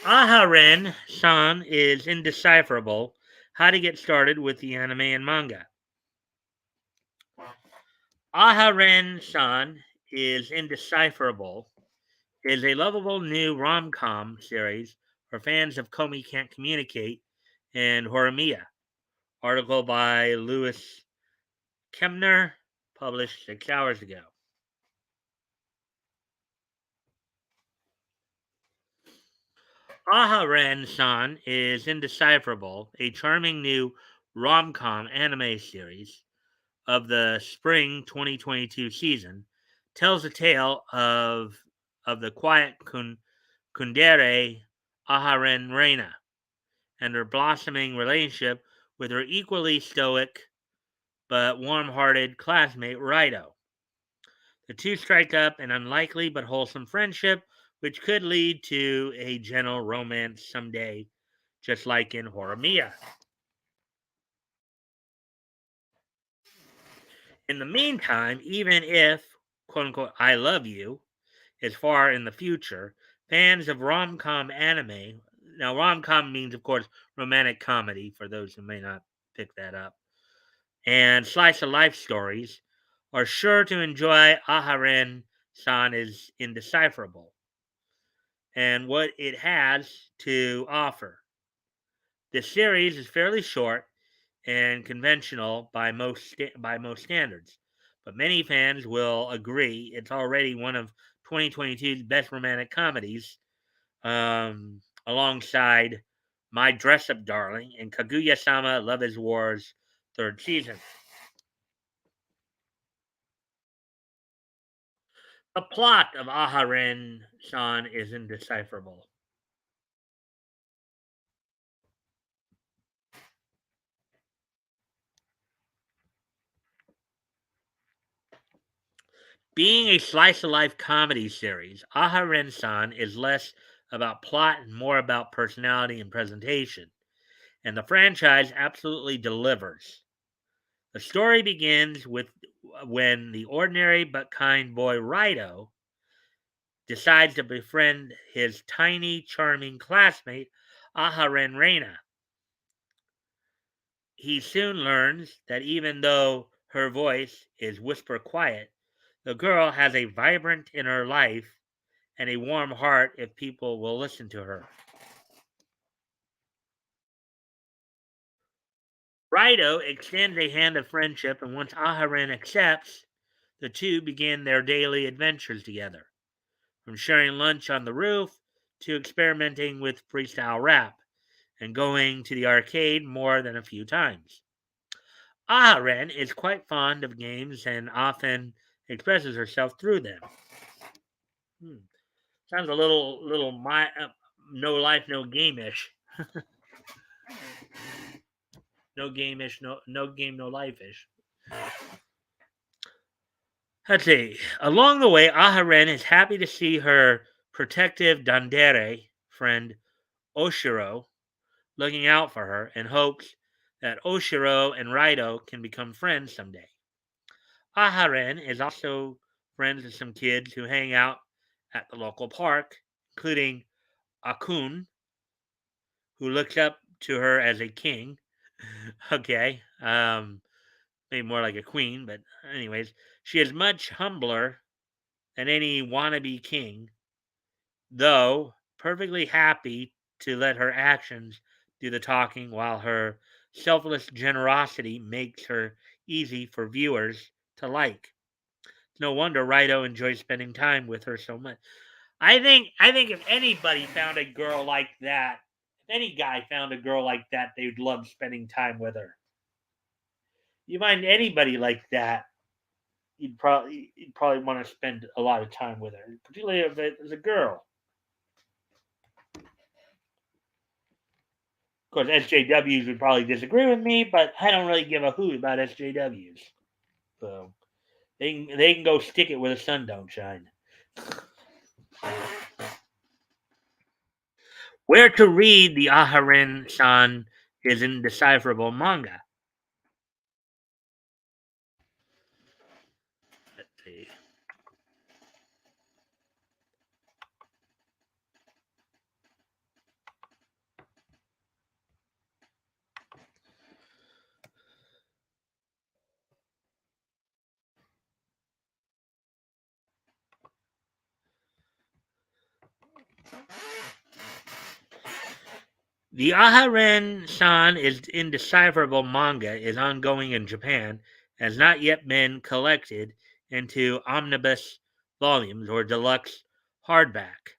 Aharen-San is indecipherable. How to get started with the anime and manga. Aharen-San is indecipherable is a lovable new rom-com series for fans of Komi Can't Communicate and Horimiya. Article by Louis Kemner, published 6 hours ago. Aharen-San is Indecipherable, a charming new rom-com anime series of the spring 2022 season, tells a tale of the quiet Kundere Aharen Reina and her blossoming relationship with her equally stoic but warm-hearted classmate Raito. The two strike up an unlikely but wholesome friendship, which could lead to a gentle romance someday, just like in Horimiya. In the meantime, even if, quote unquote, I love you is far in the future, fans of rom com anime, now rom com means, of course, romantic comedy, for those who may not pick that up, and slice of life stories, are sure to enjoy Aharen San is Indecipherable and what it has to offer. The series is fairly short and conventional by most standards, but many fans will agree it's already one of 2022's best romantic comedies, alongside My Dress Up Darling and Kaguya-sama Love Is War's third season. The plot of Aharen-san is indecipherable. Being a slice of life comedy series, Aharen-san is less about plot and more about personality and presentation, and the franchise absolutely delivers. The story begins with when the ordinary but kind boy Raito decides to befriend his tiny, charming classmate Aharen Reina. He soon learns that even though Her voice is whisper quiet. The girl has a vibrant inner life and a warm heart if people will listen to her. Rido extends a hand of friendship, and once Aharen accepts, the two begin their daily adventures together, from sharing lunch on the roof to experimenting with freestyle rap and going to the arcade more than a few times. Aharen is quite fond of games and often expresses herself through them. Hmm. Sounds a little no life, no game-ish. No game-ish, no game, no life-ish. Let's see. Along the way, Aharen is happy to see her protective Dandere friend Oshiro looking out for her and hopes that Oshiro and Raido can become friends someday. Aharen is also friends with some kids who hang out at the local park, including Akun, who looks up to her as a king. Okay, maybe more like a queen, but anyways, she is much humbler than any wannabe king, though perfectly happy to let her actions do the talking while her selfless generosity makes her easy for viewers to like. It's no wonder Rido enjoys spending time with her so much. I think if anybody found a girl like that, if any guy found a girl like that, they'd love spending time with her. You find anybody like that, you'd probably want to spend a lot of time with her, particularly if it was a girl. Of course, SJWs would probably disagree with me, but I don't really give a hoot about SJWs. So they can go stick it where the sun don't shine. Where to read the Aharen-San is indecipherable manga. Let's see. The Aharen-San is indecipherable manga is ongoing in Japan, has not yet been collected into omnibus volumes or deluxe hardback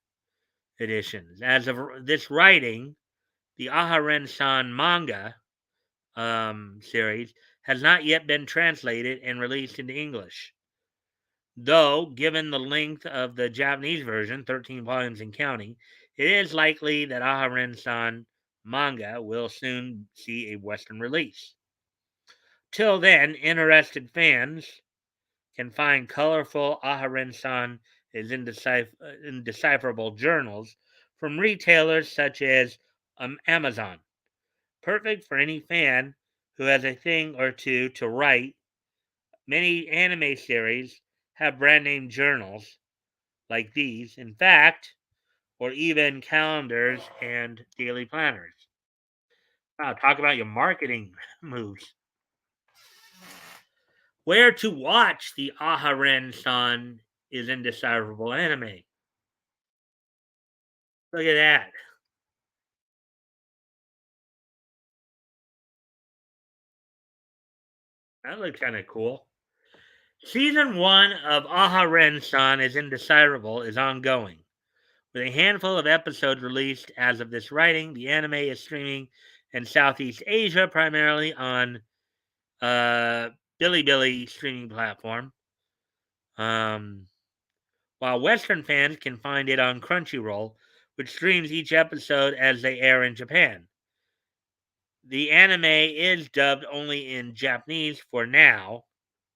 editions. As of this writing, the Aharen-San manga series has not yet been translated and released into English. Though, given the length of the Japanese version, 13 volumes and counting, it is likely that Aharen-san manga will soon see a Western release. Till then, interested fans can find colorful Aharen-san is indecipherable journals from retailers such as Amazon, perfect for any fan who has a thing or two to write. Many anime series have brand name journals like these, in fact, or even calendars and daily planners. Wow, talk about your marketing moves. Where to watch the Aharen-san is indecipherable anime. Look at that. That looks kind of cool. Season 1 of Aharen-san is indecipherable is ongoing. With a handful of episodes released as of this writing, the anime is streaming in Southeast Asia, primarily on Bilibili streaming platform. Um, while Western fans can find it on Crunchyroll, which streams each episode as they air in Japan. The anime is dubbed only in Japanese for now,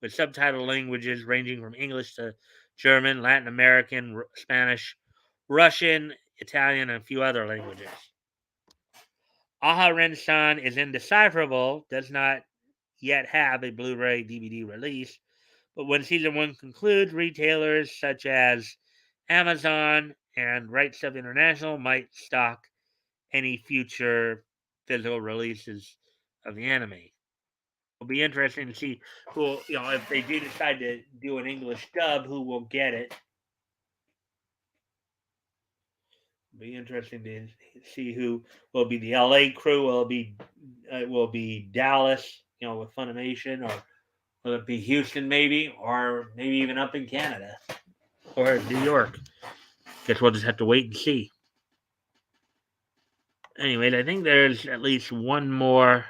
with subtitle languages ranging from English to German, Latin American, Spanish, Russian, Italian, and a few other languages. Aharen-san is indecipherable, does not yet have a Blu-ray DVD release, but when season 1 concludes, retailers such as Amazon and Right Stuff International might stock any future physical releases of the anime. It'll be interesting to see who, if they do decide to do an English dub, who will get it. Be interesting to see who will be the LA crew. Will be Dallas, with Funimation, or will it be Houston, maybe, or maybe even up in Canada or New York? Guess we'll just have to wait and see. Anyways, I think there's at least one more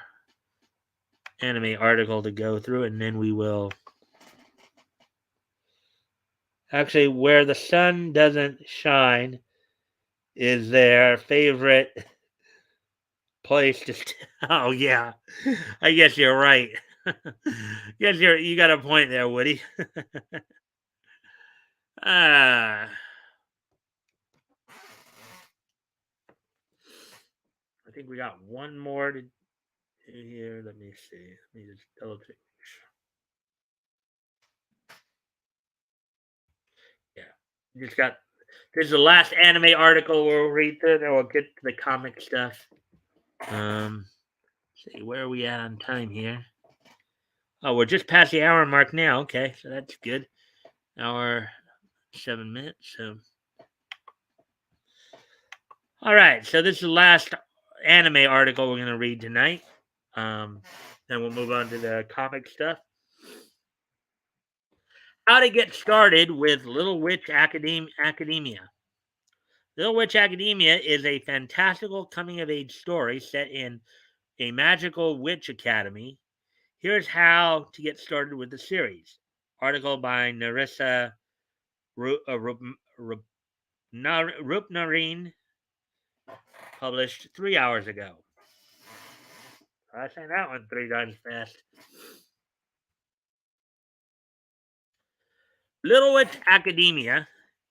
anime article to go through, and then we will. Actually, where the sun doesn't shine is their favorite place to. Oh yeah, I guess you're right. Yes, you got a point there, Woody. Ah, I think we got one more to do here. Let me see. Let me just double check. Yeah, just got. This is the last anime article we'll read through. Then we'll get to the comic stuff. See where are we at on time here? Oh, we're just past the hour mark now. Okay, so that's good. Hour 7 minutes. So, all right. So this is the last anime article we're going to read tonight. Um, then we'll move on to the comic stuff. How to get started with Little Witch Academia. Little Witch Academia is a fantastical coming of age story set in a magical witch academy. Here's how to get started with the series. Article by Narissa Rupnarine, published 3 hours ago. I say that one 3 times fast. Little Witch Academia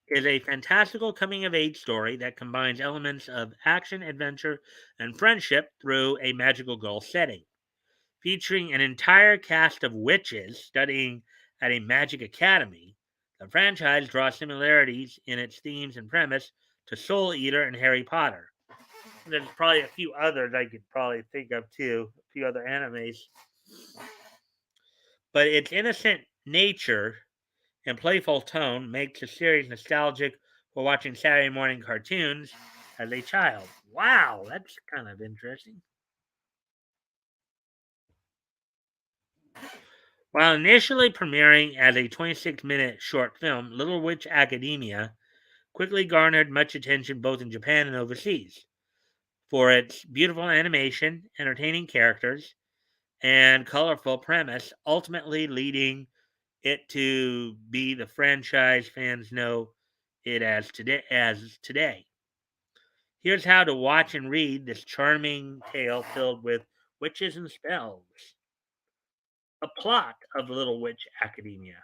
is a fantastical coming of age story that combines elements of action, adventure, and friendship through a magical girl setting. Featuring an entire cast of witches studying at a magic academy, the franchise draws similarities in its themes and premise to Soul Eater and Harry Potter. There's probably a few others I could probably think of too, a few other animes. But its innocent nature and playful tone makes the series nostalgic for watching Saturday morning cartoons as a child. Wow, that's kind of interesting. While initially premiering as a 26-minute short film, Little Witch Academia quickly garnered much attention both in Japan and overseas for its beautiful animation, entertaining characters, and colorful premise, ultimately leading it to be the franchise fans know it as today. Here's how to watch and read this charming tale filled with witches and spells. A plot of Little Witch Academia.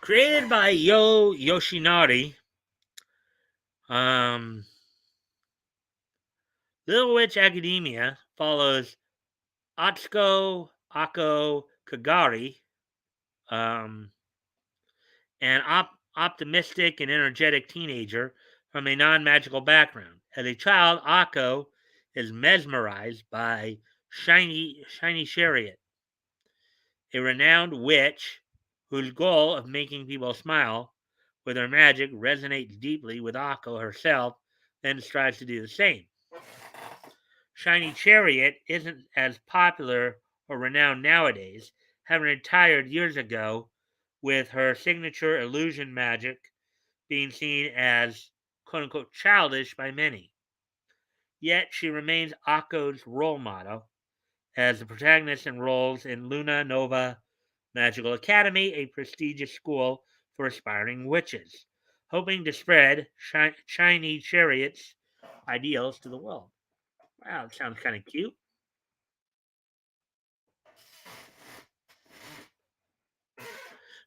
Created by Yo Yoshinari, um, Little Witch Academia follows Atsuko Ako Kagari, um, an optimistic and energetic teenager from a non magical background. As a child, Ako is mesmerized by Shiny Chariot, a renowned witch whose goal of making people smile with her magic resonates deeply with Ako herself, then strives to do the same. Shiny Chariot isn't as popular or renowned nowadays, having retired years ago, with her signature illusion magic being seen as quote unquote childish by many. Yet she remains Ako's role model as the protagonist enrolls in Luna Nova Magical Academy, a prestigious school for aspiring witches, hoping to spread Shiny Chariot's ideals to the world. Wow, it sounds kind of cute.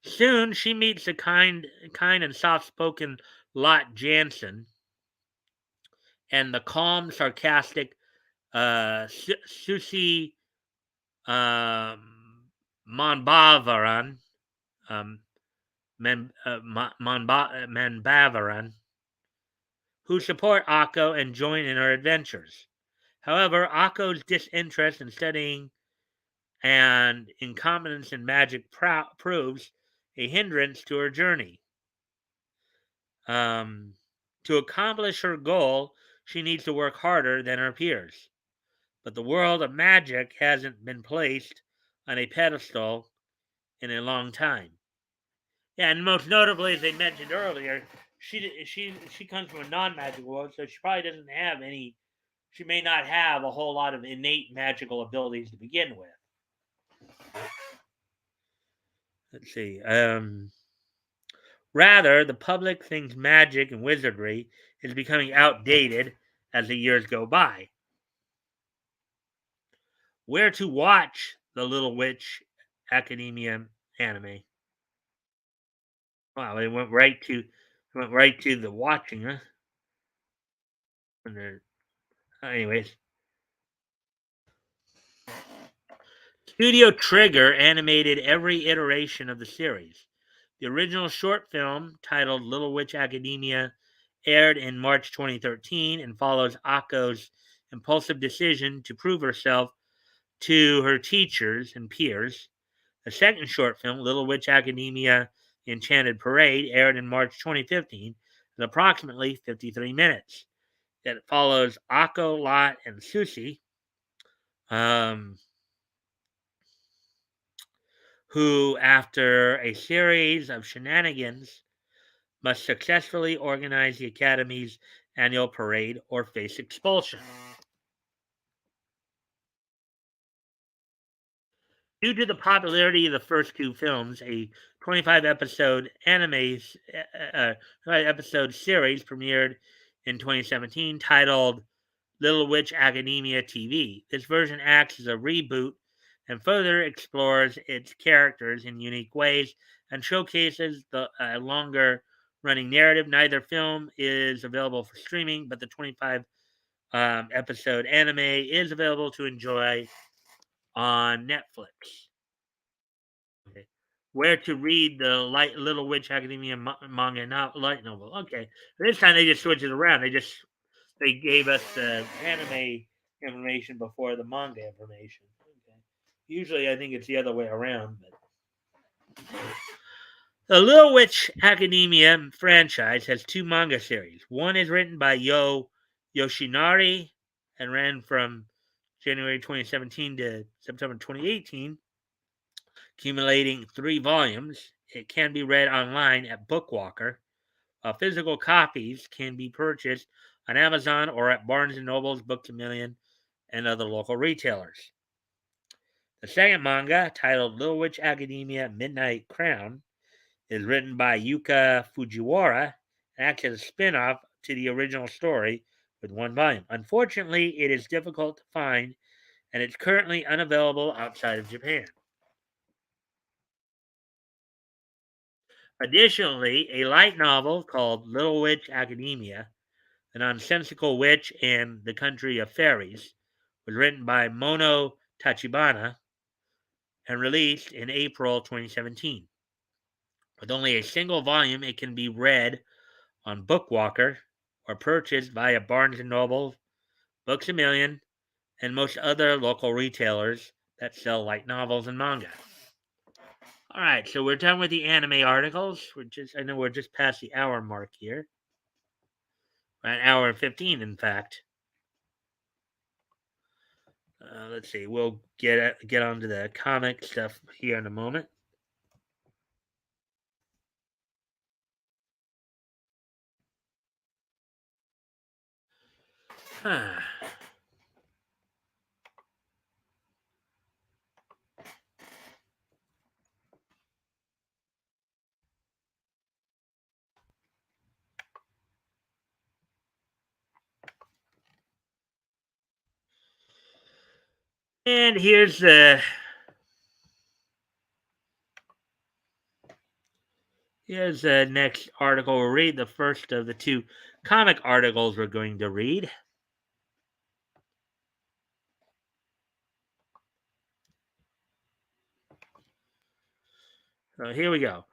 Soon she meets the kind and soft-spoken Lot Jansen and the calm, sarcastic Susie. Um, Monbavaran, um, Manbavaran, who support Akko and join in her adventures. However, Akko's disinterest in studying and incompetence in magic proves a hindrance to her journey. Um, to accomplish her goal, she needs to work harder than her peers. But the world of magic hasn't been placed on a pedestal in a long time. Yeah, and most notably, as I mentioned earlier, she comes from a non-magical world, so she probably doesn't have any. She may not have a whole lot of innate magical abilities to begin with. Let's see. Rather, the public thinks magic and wizardry is becoming outdated as the years go by. Where to watch the Little Witch Academia anime? Wow, it went right to the watching, huh? Anyways, Studio Trigger animated every iteration of the series. The original short film, titled Little Witch Academia, aired in March 2013 and follows Akko's impulsive decision to prove herself to her teachers and peers. The second short film, Little Witch Academia The Enchanted Parade, aired in March 2015 at approximately 53 minutes. It follows Akko, Lot, and Susie, um, who, after a series of shenanigans, must successfully organize the Academy's annual parade or face expulsion. Due to the popularity of the first two films, a 25 episode episode series premiered in 2017 titled Little Witch Academia TV. This version acts as a reboot and further explores its characters in unique ways and showcases the longer running narrative. Neither film is available for streaming, but the 25 episode anime is available to enjoy on Netflix. Okay. Where to read the Little Witch Academia manga light novel? Okay, this time they just switched it around. They gave us the anime information before the manga information. Okay. Usually, I think it's the other way around. But the Little Witch Academia franchise has two manga series. One is written by Yoshinari and ran from January 2017 to September 2018, accumulating 3 volumes. It can be read online at Bookwalker. Physical copies can be purchased on Amazon or at Barnes & Noble's, Books A Million, and other local retailers. The second manga, titled Little Witch Academia Midnight Crown, is written by Yuka Fujiwara and acts as a spin off to the original story with 1 volume. Unfortunately, it is difficult to find and it's currently unavailable outside of Japan. Additionally, a light novel called Little Witch Academia, The Nonsensical Witch and the Country of Fairies, was written by Mono Tachibana and released in April 2017. With only a single volume, it can be read on Bookwalker or purchased via Barnes & Noble, Books A Million, and most other local retailers that sell light novels and manga. All right, so we're done with the anime articles. I know we're just past the hour mark here. An hour and 15, in fact. Let's see. We'll get onto the comic stuff here in a moment. And here's the next article we'll read. The first of the two comic articles we're going to read. So here we go.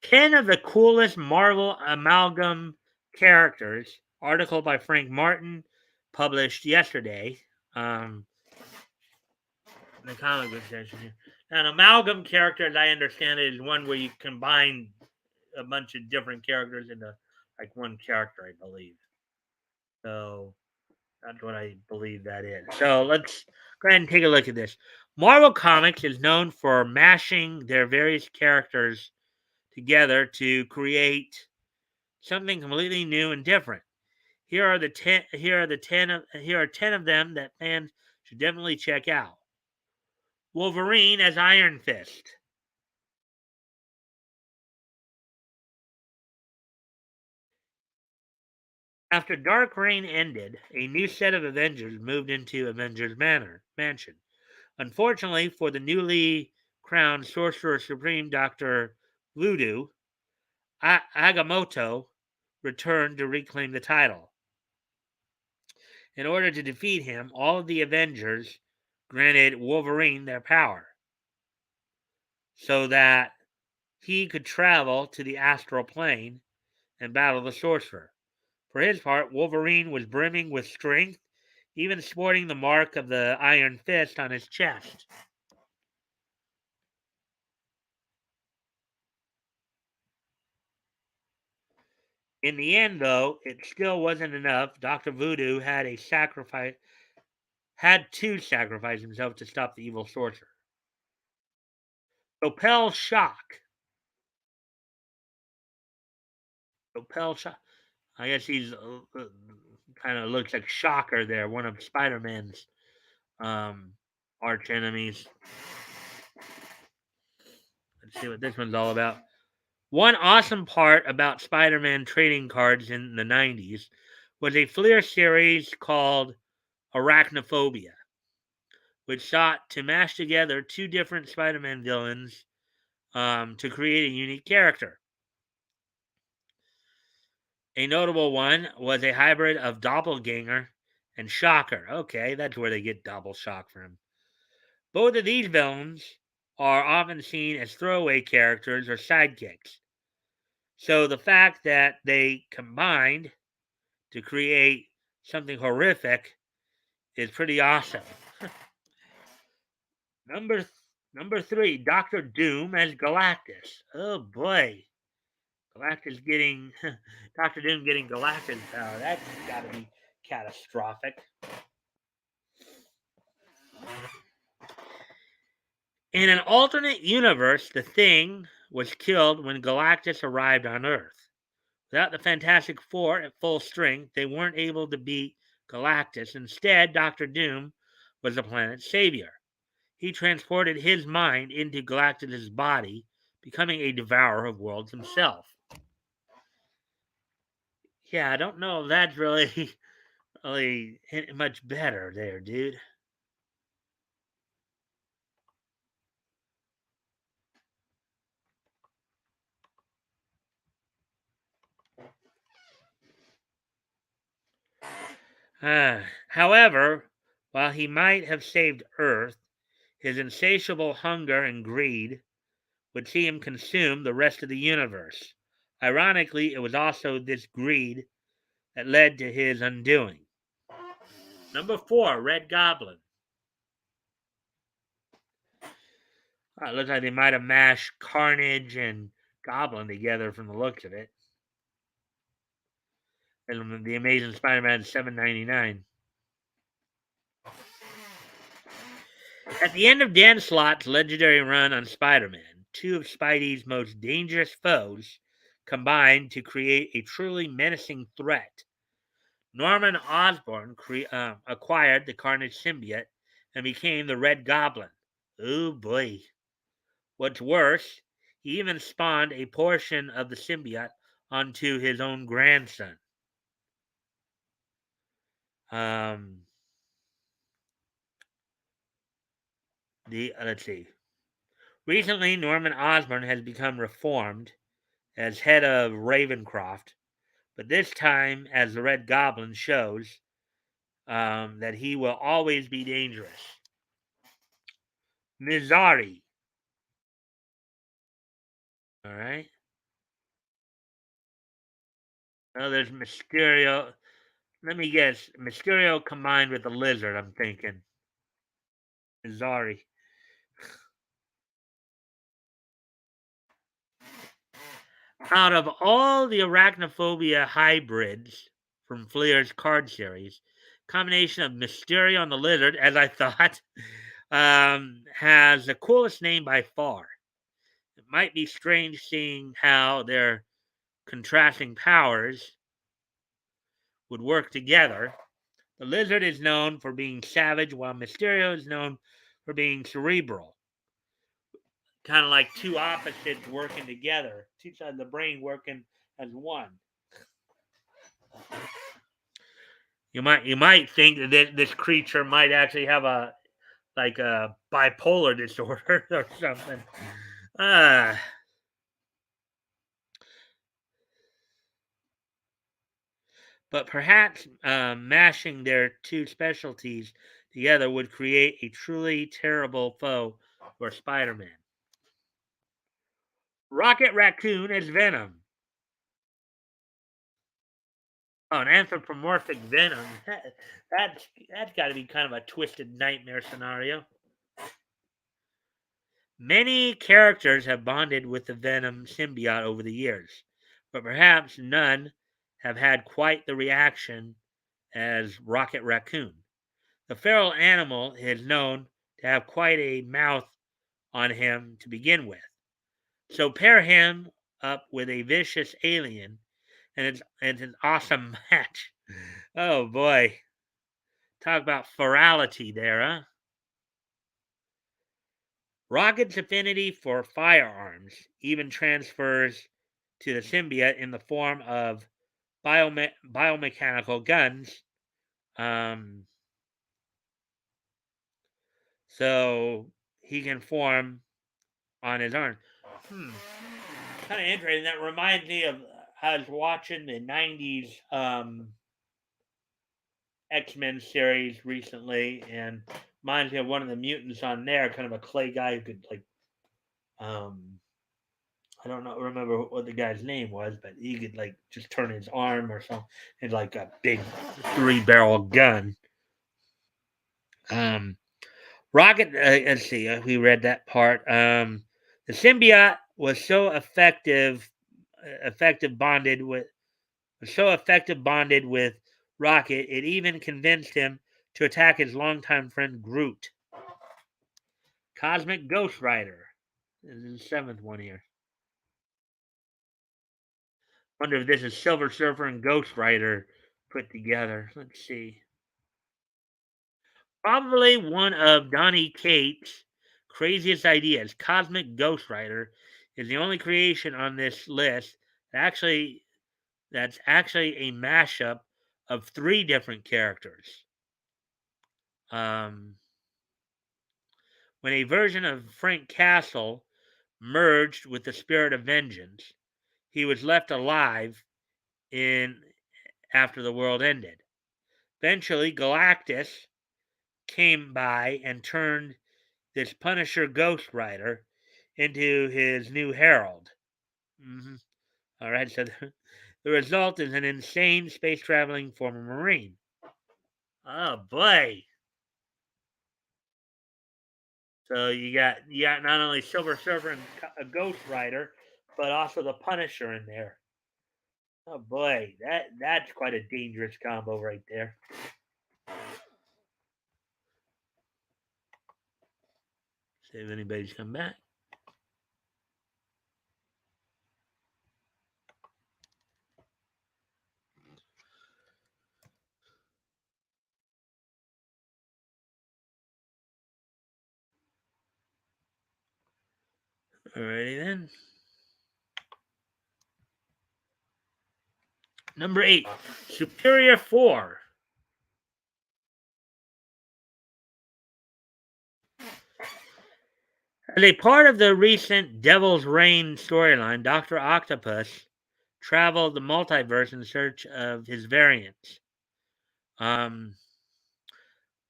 10 of the coolest Marvel amalgam characters. Article by Frank Martin, published yesterday. Um, in the comic book section here. Now, an amalgam character, as I understand it, is one where you combine a bunch of different characters into like one character, I believe. So that's what I believe that is. So let's go ahead and take a look at this. Marvel Comics is known for mashing their various characters together to create something completely new and different. Here are the 10 here are the 10 of here are 10 of them that fans should definitely check out. Wolverine as Iron Fist. After Dark Reign ended, a new set of Avengers moved into Avengers Mansion. Unfortunately for the newly crowned Sorcerer Supreme Dr. Voodoo, Agamotto returned to reclaim the title. In order to defeat him, all of the Avengers granted Wolverine their power so that he could travel to the astral plane and battle the sorcerer. For his part, Wolverine was brimming with strength, even sporting the mark of the Iron Fist on his chest. In the end, though, it still wasn't enough. Dr. Voodoo had to sacrifice himself to stop the evil sorcerer. Opel Shock. Opel Shock. I guess he's kind of looks like Shocker there, one of Spider-Man's um, arch enemies. Let's see what this one's all about. One awesome part about Spider-Man trading cards in the 90s was a Fleer series called Arachnophobia, which sought to mash together two different Spider-Man villains to create a unique character. A notable one was a hybrid of Doppelganger and Shocker. Okay, that's where they get Double Shock from. Both of these villains are often seen as throwaway characters or sidekicks. So the fact that they combined to create something horrific is pretty awesome. number number 3, Doctor Doom as Galactus. Oh boy, Galactus getting Doctor Doom getting Galactus power. That's got to be catastrophic. In an alternate universe, the Thing was killed when Galactus arrived on Earth. Without the Fantastic Four at full strength, they weren't able to beat Galactus. Instead, Doctor Doom was the planet's savior. He transported his mind into Galactus's body, becoming a devourer of worlds himself. Yeah, I don't know if that's really, really much better there, dude. However, while he might have saved Earth, his insatiable hunger and greed would see him consume the rest of the universe. Ironically, it was also this greed that led to his undoing. Number 4, Red Goblin. It looks like they might have mashed Carnage and Goblin together from the looks of it. And the Amazing Spider-Man $7.99. At the end of Dan Slott's legendary run on Spider-Man, two of Spidey's most dangerous foes combined to create a truly menacing threat. Norman Osborn acquired the Carnage symbiote and became the Red Goblin. Oh boy. What's worse, he even spawned a portion of the symbiote onto his own grandson. Let's see. Recently, Norman Osborn has become reformed as head of Ravencroft, but this time as the Red Goblin shows that he will always be dangerous. Mizari. All right. Oh, there's Mysterio. Let me guess. Mysterio combined with the lizard, I'm thinking. Zari. Out of all the arachnophobia hybrids from Fleer's card series, combination of Mysterio and the lizard, as I thought, has the coolest name by far. It might be strange seeing how their contrasting powers would work together. The lizard is known for being savage, while Mysterio is known for being cerebral. Kind of like two opposites working together, two sides of the brain working as one. You might think that this creature might actually have a bipolar disorder or something. Uh, but perhaps mashing their two specialties together would create a truly terrible foe for Spider-Man. Rocket Raccoon as Venom. Oh, an anthropomorphic Venom. That's got to be kind of a twisted nightmare scenario. Many characters have bonded with the Venom symbiote over the years, but perhaps none have had quite the reaction as Rocket Raccoon. The feral animal is known to have quite a mouth on him to begin with. So pair him up with a vicious alien, and it's an awesome match. Oh boy. Talk about ferality there, huh? Rocket's affinity for firearms even transfers to the symbiote in the form of biomechanical guns. Um, so he can form on his own. Kind of interesting. That reminds me of I was watching the '90s X-Men series recently, and reminds me of one of the mutants on there, kind of a clay guy who could um, I don't know, remember what the guy's name was, but he could just turn his arm or something, and like a big 3-barrel gun. Um, Rocket. Let's see. We read that part. The symbiote was so effective bonded with Rocket, it even convinced him to attack his longtime friend Groot. Cosmic Ghost Rider is the seventh one here. Wonder if this is Silver Surfer and Ghost Rider put together. Let's see. Probably one of Donny Cates' craziest ideas. Cosmic Ghost Rider is the only creation on this list that's actually a mashup of three different characters. Um, when a version of Frank Castle merged with the spirit of vengeance, he was left alive in after the world ended. Eventually, Galactus came by and turned this Punisher Ghost Rider into his new herald. Mm-hmm. All right, so the result is an insane space traveling former Marine. Oh boy! So you got not only Silver Surfer and a Ghost Rider, but also the Punisher in there. Oh boy, that's quite a dangerous combo right there. See if anybody's come back. Alrighty then. Number 8, Superior 4. As a part of the recent Devil's Reign storyline, Dr. Octopus traveled the multiverse in search of his variants. Um,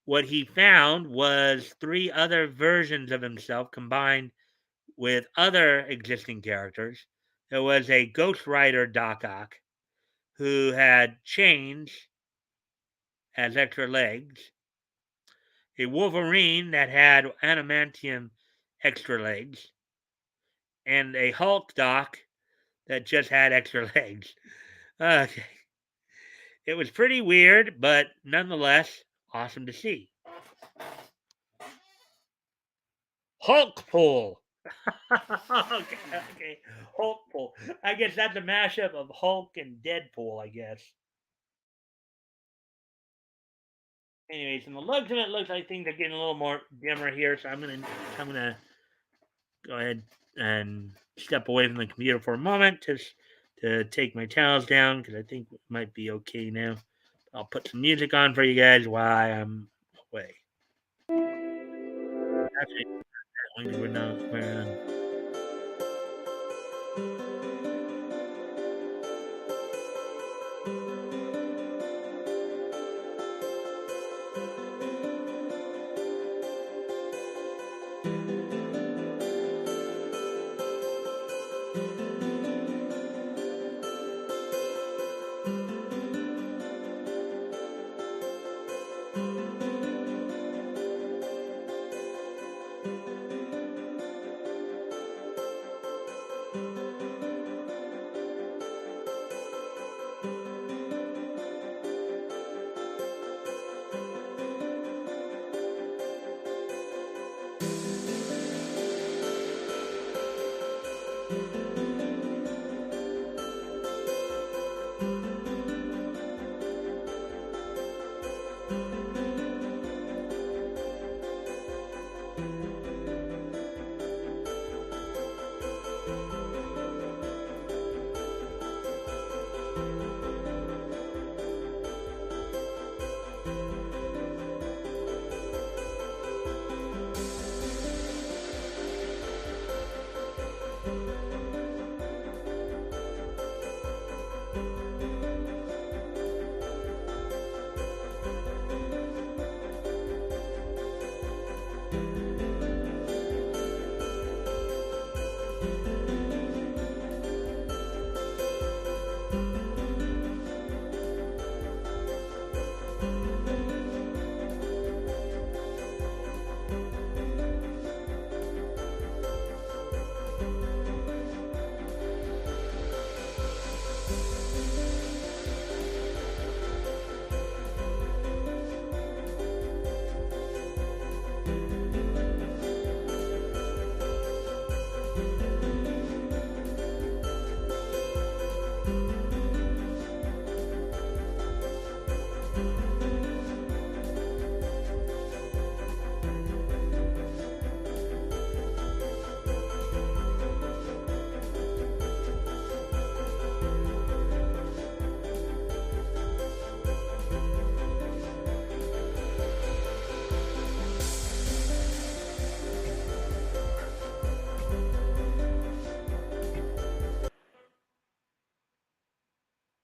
what he found was three other versions of himself combined with other existing characters. There was a Ghost Rider Doc Ock who had chains as extra legs, a Wolverine that had adamantium extra legs, and a Hulk Doc that just had extra legs. Okay. It was pretty weird, but nonetheless awesome to see. Hulk Pool. Okay. Hulk Pool. I guess that's a mashup of Hulk and Deadpool, I guess. Anyways, from the looks of it, looks like things are getting a little more dimmer here, so I'm gonna go ahead and step away from the computer for a moment to take my towels down because I think it might be okay now. I'll put some music on for you guys while I'm away. Actually, we're not.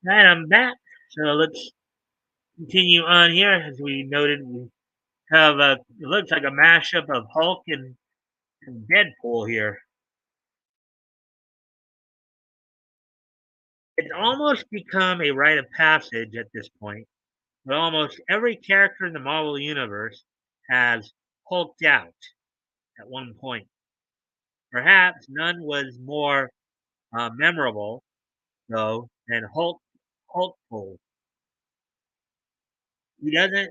And I'm back. So let's continue on here. As we noted, we have it looks like a mashup of Hulk and Deadpool here. It's almost become a rite of passage at this point, but almost every character in the Marvel Universe has hulked out at one point. Perhaps none was more memorable, though, than Hulkpool. He doesn't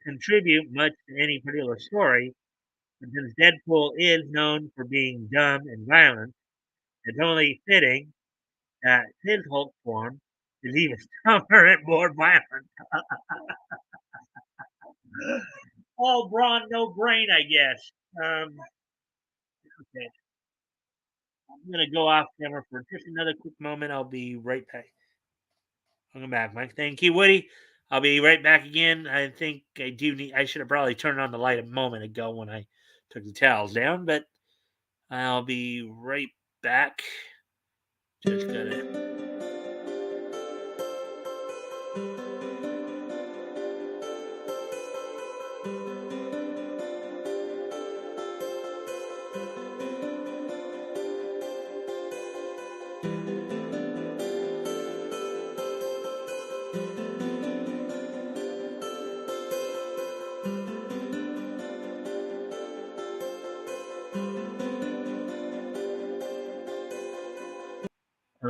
contribute much to any particular story, but since Deadpool is known for being dumb and violent, it's only fitting that his Hulk form is even dumber and more violent. All brawn, no brain, I guess. Okay, I'm gonna go off camera for just another quick moment. I'll be right back. Welcome back, Mike. Thank you, Woody. I'll be right back again. I think I do need. I should have probably turned on the light a moment ago when I took the towels down, but I'll be right back. Just gotta.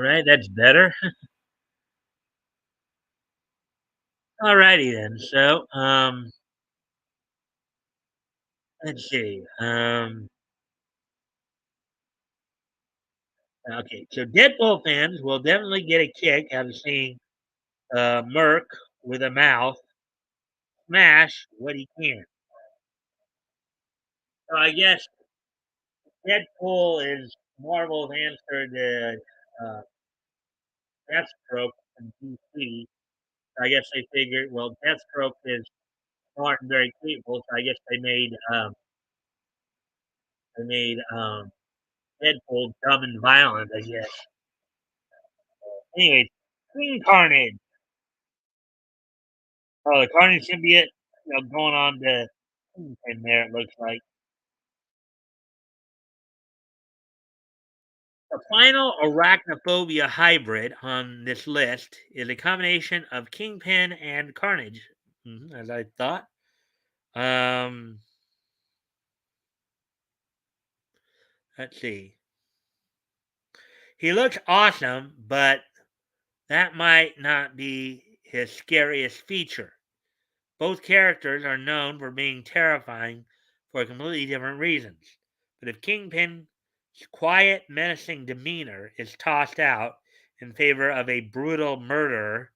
All right, that's better. All righty then. So, let's see. Okay, so Deadpool fans will definitely get a kick out of seeing Merc with a mouth smash what he can. So I guess Deadpool is Marvel's answer to uh, Deathstroke from DC. I guess they figured, well, Deathstroke is smart and very capable, so I guess they made Deadpool dumb and violent. I guess. Anyways, Green Carnage. Oh, the Carnage symbiote, going on to Kingpin there. It looks like the final arachnophobia hybrid on this list is a combination of Kingpin and Carnage, as I thought. Um, let's see. He looks awesome, but that might not be his scariest feature. Both characters are known for being terrifying for completely different reasons. But if Kingpin's quiet, menacing demeanor is tossed out in favor of a brutal murderer,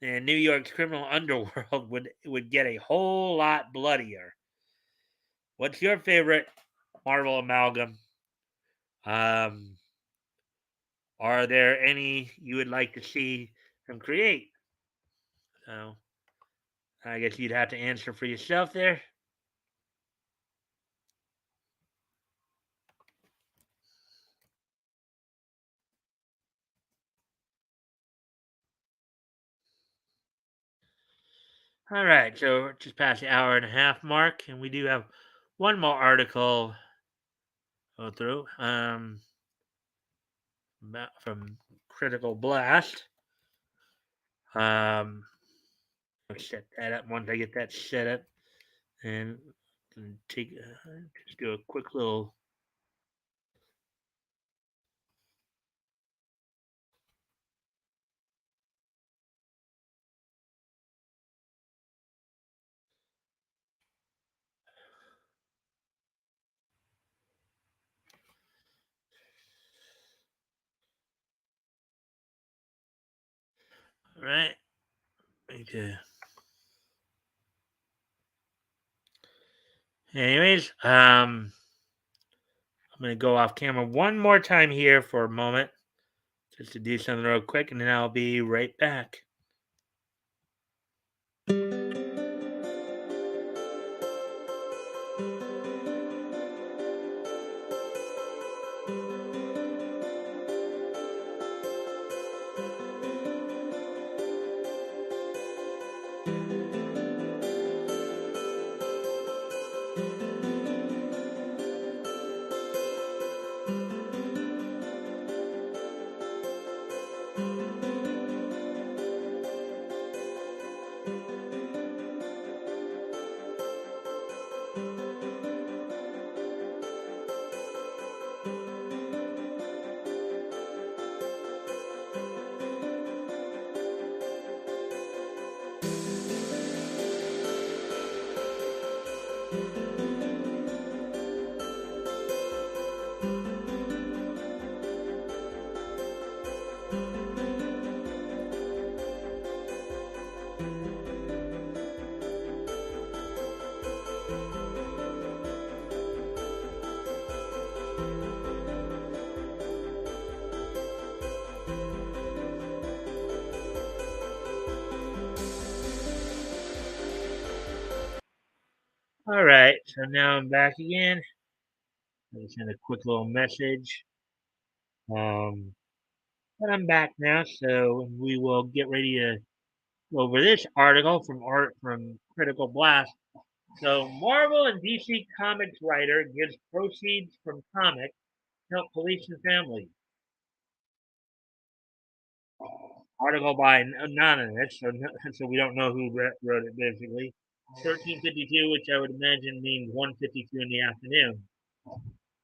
then New York's criminal underworld would get a whole lot bloodier. What's your favorite Marvel amalgam? Um, are there any you would like to see them create? So I guess you'd have to answer for yourself there. All right, so we're just past the hour and a half mark, and we do have one more article to go through from Critical Blast. I'll set that up once I get that set up, and take just do a quick little. All right, okay. Anyways, I'm gonna go off camera one more time here for a moment, just to do something real quick, and then I'll be right back. All right, so now I'm back again. Let me send a quick little message. Um, but I'm back now, so we will get ready to go over this article from Critical Blast. So, Marvel and DC Comics writer gives proceeds from comic to help police and family. Article by anonymous, so we don't know who wrote it. Basically, 1352, which I would imagine means 1:52 in the afternoon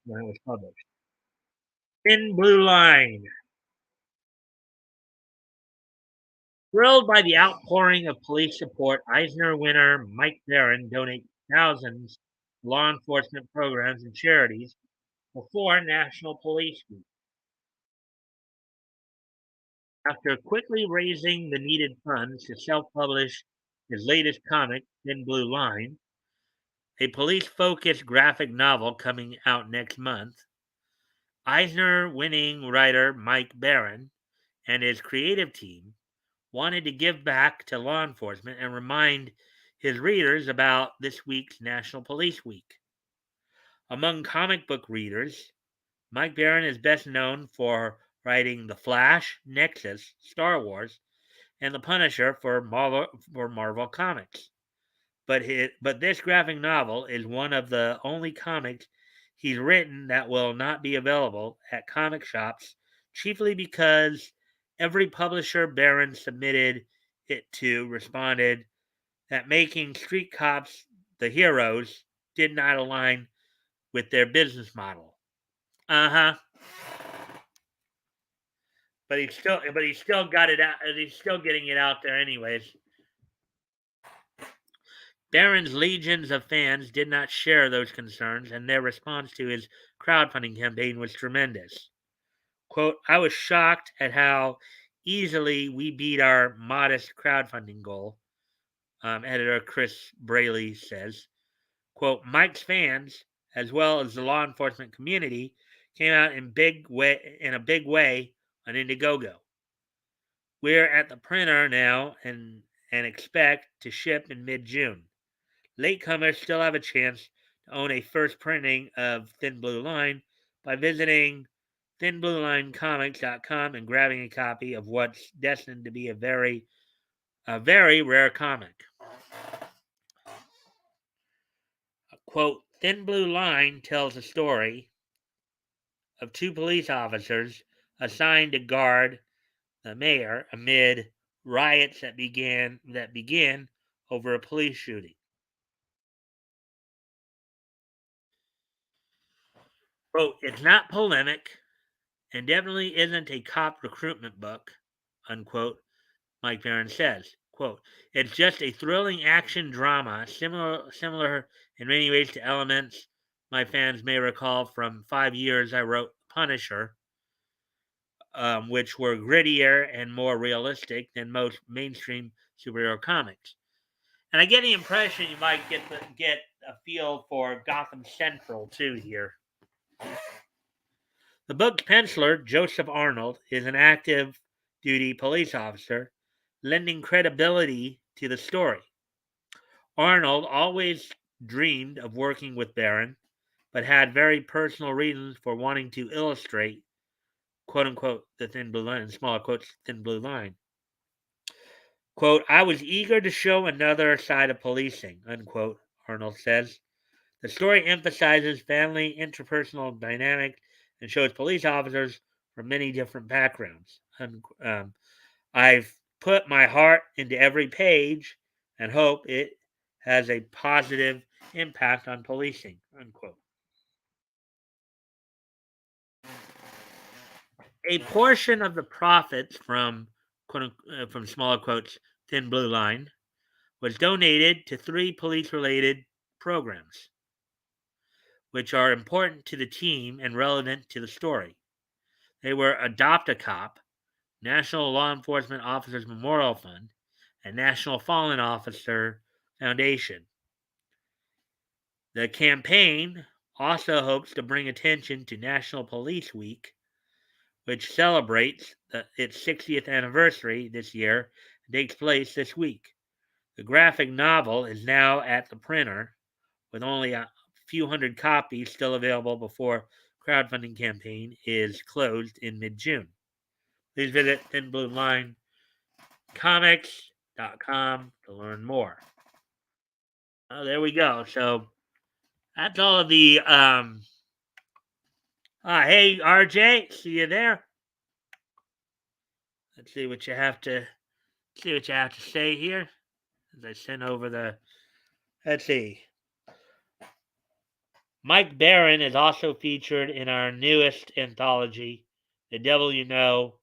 when it was published. Thin Blue Line. Thrilled by the outpouring of police support, Eisner winner Mike Barron donates thousands to law enforcement programs and charities before National Police Week. After quickly raising the needed funds to self-publish his latest comic, Thin Blue Line, a police-focused graphic novel coming out next month, Eisner winning writer Mike Barron and his creative team wanted to give back to law enforcement and remind his readers about this week's National Police Week. Among comic book readers, Mike Barron is best known for writing The Flash, Nexus, Star Wars, and The Punisher for Marvel Comics. But this graphic novel is one of the only comics he's written that will not be available at comic shops, chiefly because every publisher Barron submitted it to responded that making street cops the heroes did not align with their business model. Uh-huh. But he's still got it out. He's still getting it out there anyways. Barron's legions of fans did not share those concerns, and their response to his crowdfunding campaign was tremendous. Quote, I was shocked at how easily we beat our modest crowdfunding goal, editor Chris Braley says. Quote, Mike's fans, as well as the law enforcement community, came out in a big way on Indiegogo. We're at the printer now and expect to ship in mid-June. Latecomers still have a chance to own a first printing of Thin Blue Line by visiting thinbluelinecomics.com and grabbing a copy of what's destined to be a very rare comic. Quote, Thin Blue Line tells a story of two police officers assigned to guard the mayor amid riots that began over a police shooting. Quote, it's not polemic and definitely isn't a cop recruitment book, unquote, Mike Barron says. Quote, it's just a thrilling action drama, similar in many ways to elements my fans may recall from 5 years I wrote Punisher, which were grittier and more realistic than most mainstream superhero comics. And I get the impression you might get a feel for Gotham Central too here. The book's penciler, Joseph Arnold, is an active duty police officer, lending credibility to the story. Arnold always dreamed of working with Barron, but had very personal reasons for wanting to illustrate, quote unquote, the Thin Blue Line, in smaller quotes, Thin Blue Line. Quote, I was eager to show another side of policing, unquote, Arnold says. The story emphasizes family interpersonal dynamics and shows police officers from many different backgrounds. I've put my heart into every page and hope it has a positive impact on policing, unquote. A portion of the profits from from smaller quotes Thin Blue Line was donated to 3 police-related programs, which are important to the team and relevant to the story. They were Adopt a Cop, National Law Enforcement Officers Memorial Fund, and National Fallen Officer Foundation. The campaign also hopes to bring attention to National Police Week, which celebrates its 60th anniversary this year and takes place this week. The graphic novel is now at the printer, with only a few hundred copies still available before crowdfunding campaign is closed in mid-June. Please visit thinbluelinecomics.com to learn more. Oh, there we go. So that's all of the hey RJ, see you there. Let's see what you have to say here. As I send over the let's see. Mike Barron is also featured in our newest anthology, The Devil You Know,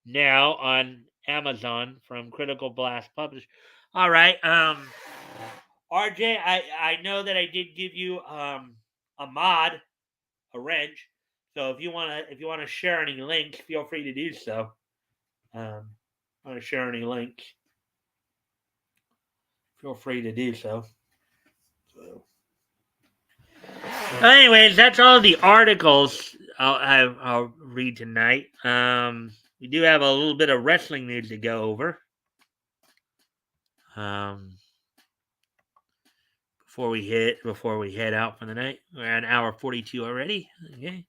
now on Amazon from Critical Blast Publish. All right, RJ, I know that I did give you a mod, a wrench. So if you wanna share any links, feel free to do so. Want to share any links? Feel free to do so. Anyways, that's all the articles I'll read tonight. We do have a little bit of wrestling news to go over. Before we head out for the night. We're at an hour 42 already. Okay.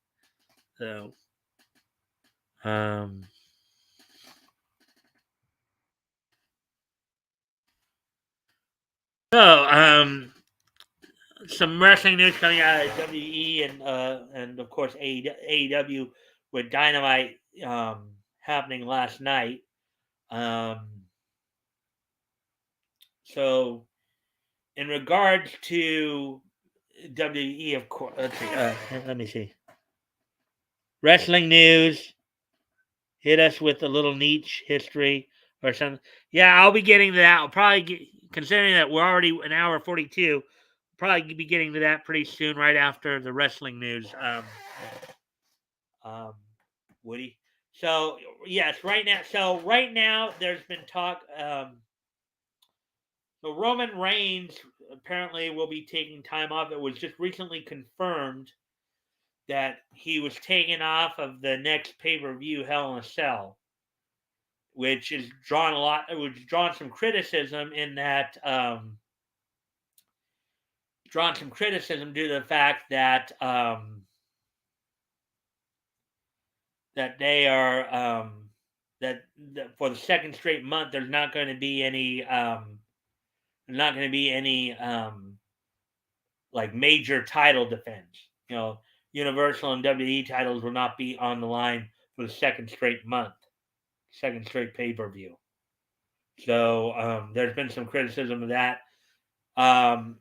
So some wrestling news coming out of WWE and of course AEW with Dynamite happening last night. So in regards to WWE, of course, let me see. Wrestling news. Hit us with a little niche history or something. Yeah, I'll be getting to that. I'll probably get, considering that we're already an hour 42, probably be getting to that pretty soon, right after the wrestling news. Woody. So yes, right now. So right now, there's been talk. So Roman Reigns apparently will be taking time off. It was just recently confirmed that he was taken off of the next pay-per-view, Hell in a Cell, which is drawn some criticism in that drawn some criticism due to the fact that that they are that for the second straight month there's not going to be any like major title defense. You know, Universal and WWE titles will not be on the line for the second straight month, second straight pay-per-view. So there's been some criticism of that. From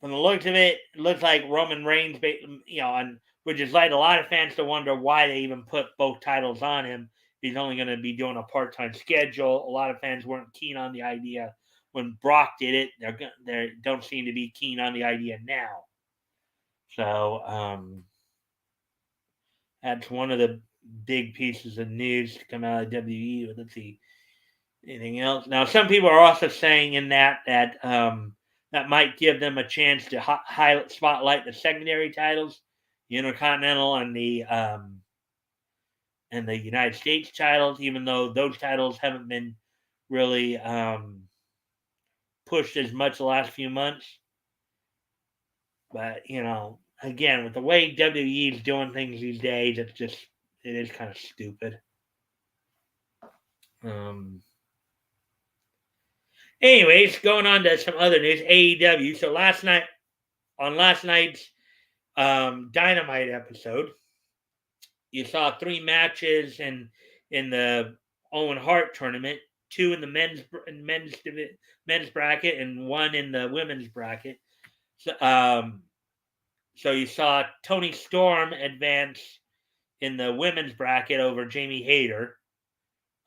the looks of it, it looks like Roman Reigns, and which has led a lot of fans to wonder why they even put both titles on him. He's only going to be doing a part-time schedule. A lot of fans weren't keen on the idea when Brock did it. They don't seem to be keen on the idea now. So that's one of the big pieces of news to come out of WWE. Let's see. Anything else? Now, some people are also saying in that that might give them a chance to spotlight the secondary titles, the Intercontinental and the United States titles, even though those titles haven't been really pushed as much the last few months. But again, with the way WWE is doing things these days, it is kind of stupid. Anyways, going on to some other news, AEW. So last night's Dynamite episode, you saw 3 matches in the Owen Hart tournament, 2 in the men's bracket and 1 in the women's bracket. So you saw Toni Storm advance in the women's bracket over Jamie Hayter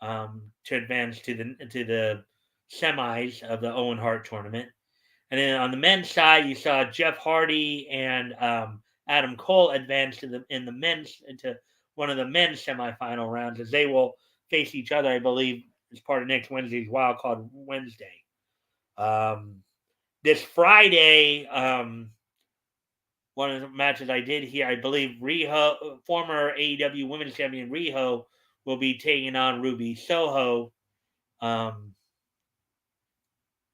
to advance to the semis of the Owen Hart tournament. And then on the men's side, you saw Jeff Hardy and Adam Cole advance into one of the men's semifinal rounds, as they will face each other, I believe, as part of next Wednesday's Wild Card Wednesday. This Friday, one of the matches I did here, I believe former AEW Women's Champion Riho will be taking on Ruby Soho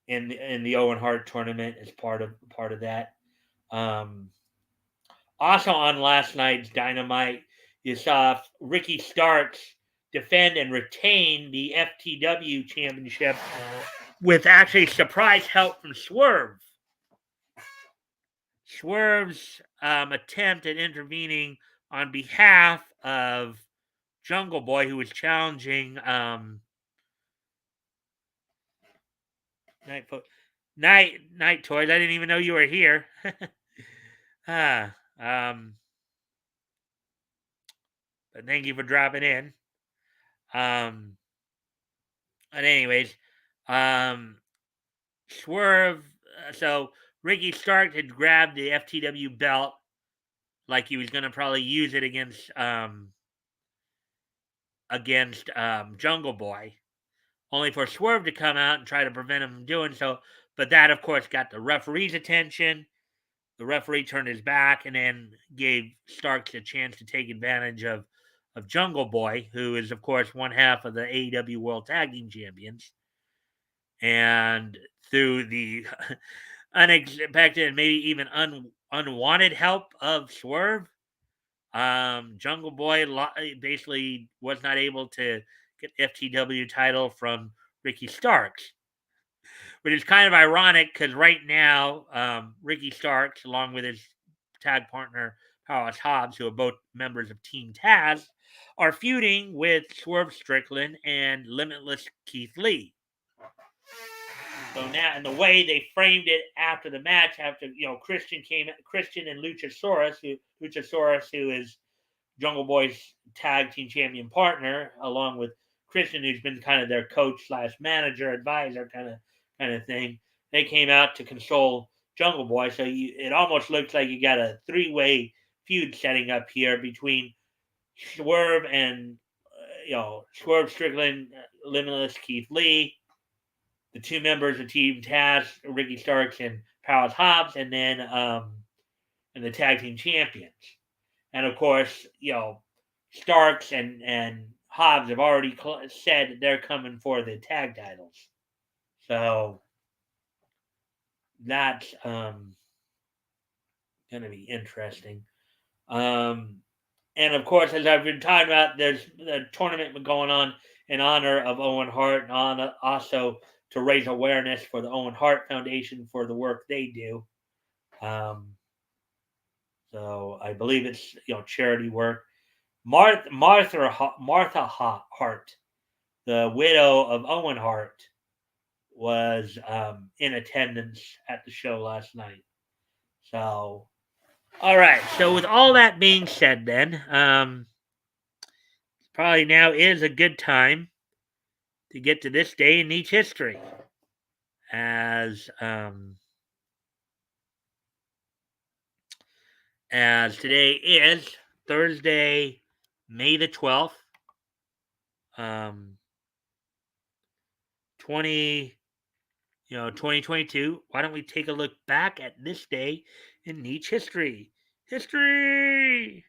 in the Owen Hart tournament as part of that. Also on last night's Dynamite, you saw Ricky Starks defend and retain the FTW championship with actually surprise help from Swerve. Swerve's attempt at intervening on behalf of Jungle Boy, who was challenging Night Toys. I didn't even know you were here. But thank you for dropping in. But anyways, um, Swerve. So Ricky Stark had grabbed the FTW belt, like he was going to probably use it against Jungle Boy, only for Swerve to come out and try to prevent him from doing so. But that, of course, got the referee's attention. The referee turned his back and then gave Starks a chance to take advantage of Jungle Boy, who is, of course, one half of the AEW World Tag Team Champions. And through the unexpected and maybe even unwanted help of Swerve, Jungle Boy basically was not able to get the FTW title from Ricky Starks, which is kind of ironic because right now, Ricky Starks, along with his tag partner Powerhouse Hobbs, who are both members of Team Taz, are feuding with Swerve Strickland and Limitless Keith Lee. So now, and the way they framed it after the match, after Christian and Luchasaurus, who is Jungle Boy's tag team champion partner, along with Christian, who's been kind of their coach / manager, advisor kind of thing. They came out to console Jungle Boy, so it almost looks like you got a 3-way feud setting up here between Swerve and Swerve Strickland, Limitless Keith Lee, the two members of Team Taz, Ricky Starks and Powerhouse Hobbs, and then and the tag team champions. And of course, Starks and Hobbs have already said that they're coming for the tag titles. So that's going to be interesting. And of course, as I've been talking about, there's a tournament going on in honor of Owen Hart, and also to raise awareness for the Owen Hart Foundation for the work they do. So I believe it's charity work. Martha Hart, the widow of Owen Hart, was in attendance at the show last night. So, all right. So with all that being said, then probably now is a good time to get to this day in Neach history, as today is Thursday, May the 12th, 2022. Why don't we take a look back at this day in Neach history? History!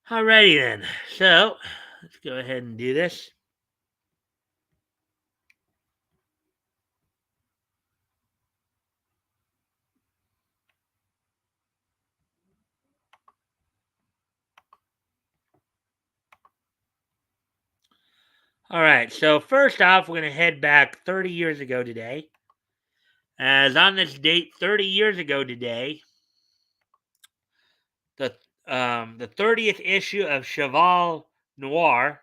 Alrighty then. So, let's go ahead and do this. All right, so first off, we're going to head back 30 years ago today. As on this date, 30 years ago today, the 30th issue of Cheval Noir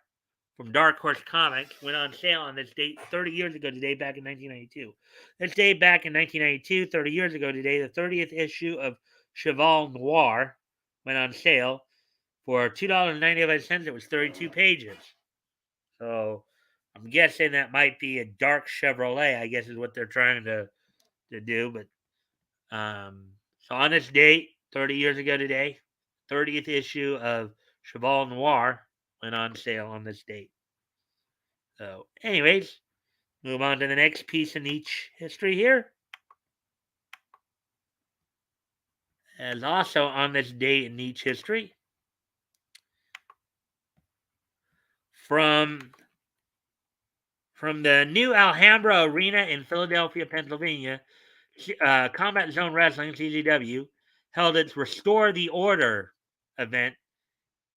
from Dark Horse Comics went on sale on this date 30 years ago today, back in 1992. This day back in 1992, 30 years ago today, the 30th issue of Cheval Noir went on sale for $2.95. It was 32 pages. So I'm guessing that might be a dark Chevrolet, I guess is what they're trying to do. But so on this date, 30 years ago today, 30th issue of Cheval Noir went on sale on this date. So, anyways, move on to the next piece in each history here. As also on this date in each history, from the new Alhambra Arena in Philadelphia, Pennsylvania, Combat Zone Wrestling, CZW, held its Restore the Order event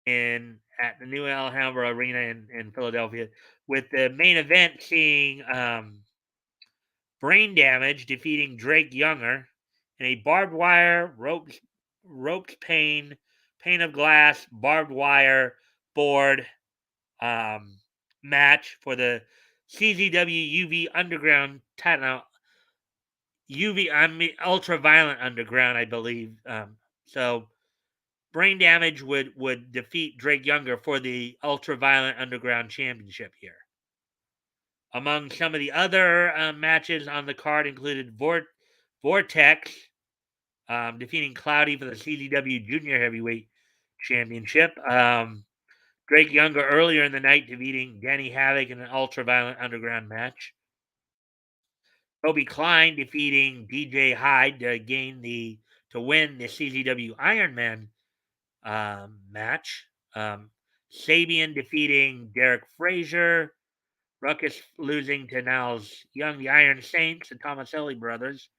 at the new Alhambra Arena in Philadelphia, with the main event seeing Brain Damage defeating Drake Younger in a barbed wire, ropes pane of glass, barbed wire board match for the CZW UV Underground title. UV, I mean, Ultraviolet Underground, I believe. So Brain Damage would defeat Drake Younger for the Ultraviolet Underground Championship here. Among some of the other matches on the card included Vortex defeating Cloudy for the CZW Junior Heavyweight Championship. Drake Younger earlier in the night defeating Danny Havoc in an Ultraviolet Underground match. Kobe Klein defeating DJ Hyde to win the CZW Ironman match. Sabian defeating Derek Frazier. Ruckus losing to Niles Young, the Iron Saints, the Tomaselli brothers,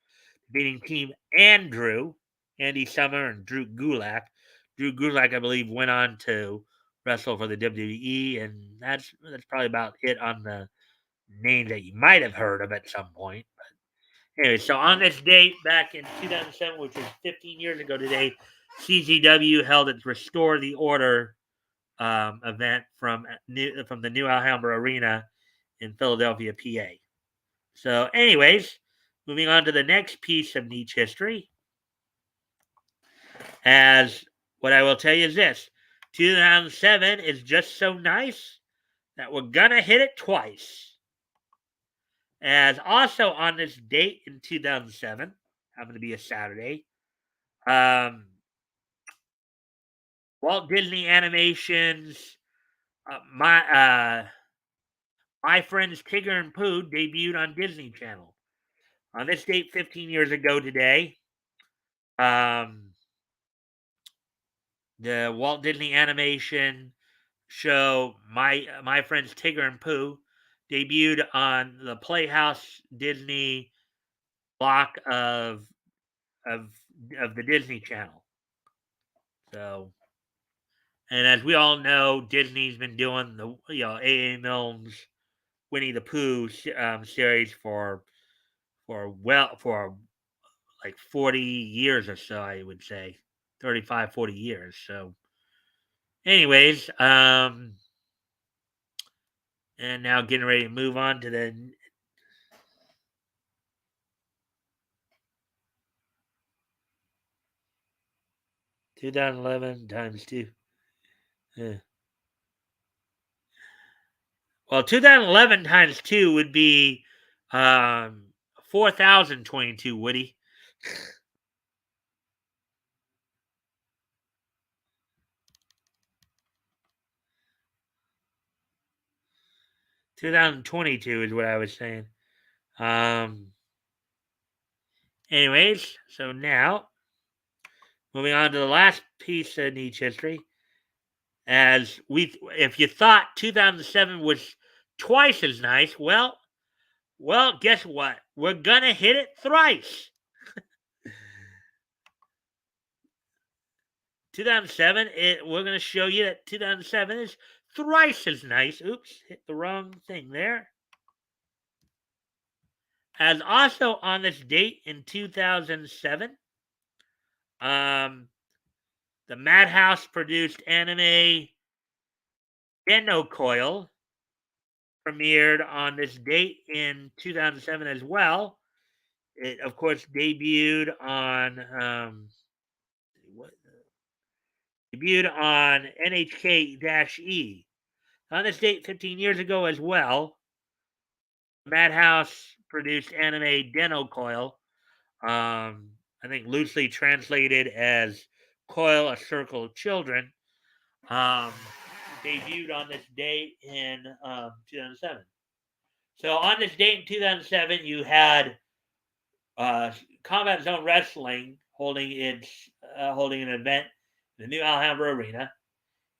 defeating Team Andrew, Andy Summer, and Drew Gulak. Drew Gulak, I believe, went on to wrestle for the WWE, and that's probably about it on the names that you might have heard of at some point. But anyway, so on this date back in 2007, which was 15 years ago today, CZW held its Restore the Order event from the new Alhambra Arena in Philadelphia, PA. So, anyways, moving on to the next piece of niche history. As what I will tell you is this: 2007 is just so nice that we're gonna hit it twice. As also on this date in 2007, happened to be a Saturday, Walt Disney Animation's My Friends Tigger and Pooh debuted on Disney Channel. On this date, 15 years ago today, the Walt Disney Animation show My Friends Tigger and Pooh debuted on the Playhouse Disney block of the Disney Channel. So, and as we all know, Disney's been doing the A.A. Milne's Winnie the Pooh series for like 40 years or so, I would say 35, 40 years. So, anyways, and now getting ready to move on to the 2011 times 2. Yeah. Well, 2011 times 2 would be 4,022, Woody. 2022 is what I was saying. Anyways, so now moving on to the last piece of niche history. If you thought 2007 was twice as nice, well, guess what? We're gonna hit it thrice. 2007, we're gonna show you that 2007 is thrice as nice. Oops, hit the wrong thing there. As also on this date in 2007, the Madhouse produced anime Deno Coil premiered on this date in 2007 as well. It, of course, debuted on NHK-E. On this date 15 years ago as well, Madhouse produced anime Deno Coil. I think loosely translated as Coil, a Circle of Children. Debuted on this date in 2007. So on this date in 2007, you had Combat Zone Wrestling holding an event in the new Alhambra Arena.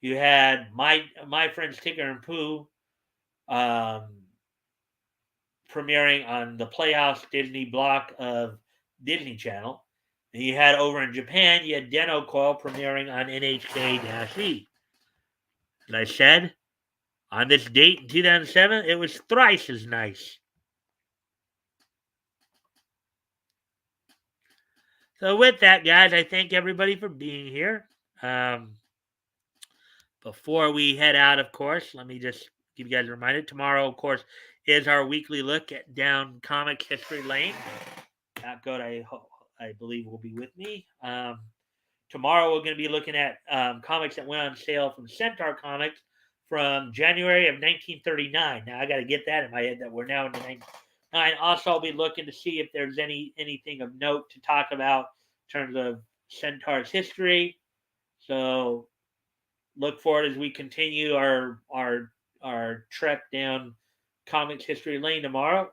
You had My Friends Tigger and Pooh premiering on the Playhouse Disney block of Disney Channel. And you had over in Japan, you had Deno Coil premiering on NHK-E. As I said, on this date in 2007, it was thrice as nice. So with that, guys, I thank everybody for being here. Before we head out, of course, let me just keep you guys reminded. Tomorrow, of course, is our weekly look at down comics history lane. That good, I believe, will be with me. Tomorrow, we're going to be looking at comics that went on sale from Centaur Comics from January of 1939. Now, I got to get that in my head that we're now in the 1939. Also, I'll be looking to see if there's anything of note to talk about in terms of Centaur's history. So look forward as we continue our trek down comics history lane tomorrow.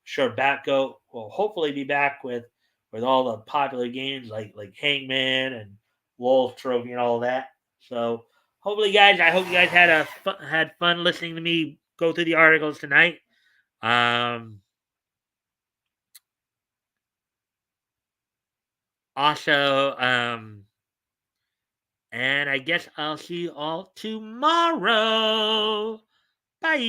Sure, Batgo will hopefully be back with all the popular games like Hangman and Wolf Trophy and all that. So hopefully, guys, I hope you guys had fun listening to me go through the articles tonight. Also, and I guess I'll see you all tomorrow. Bye.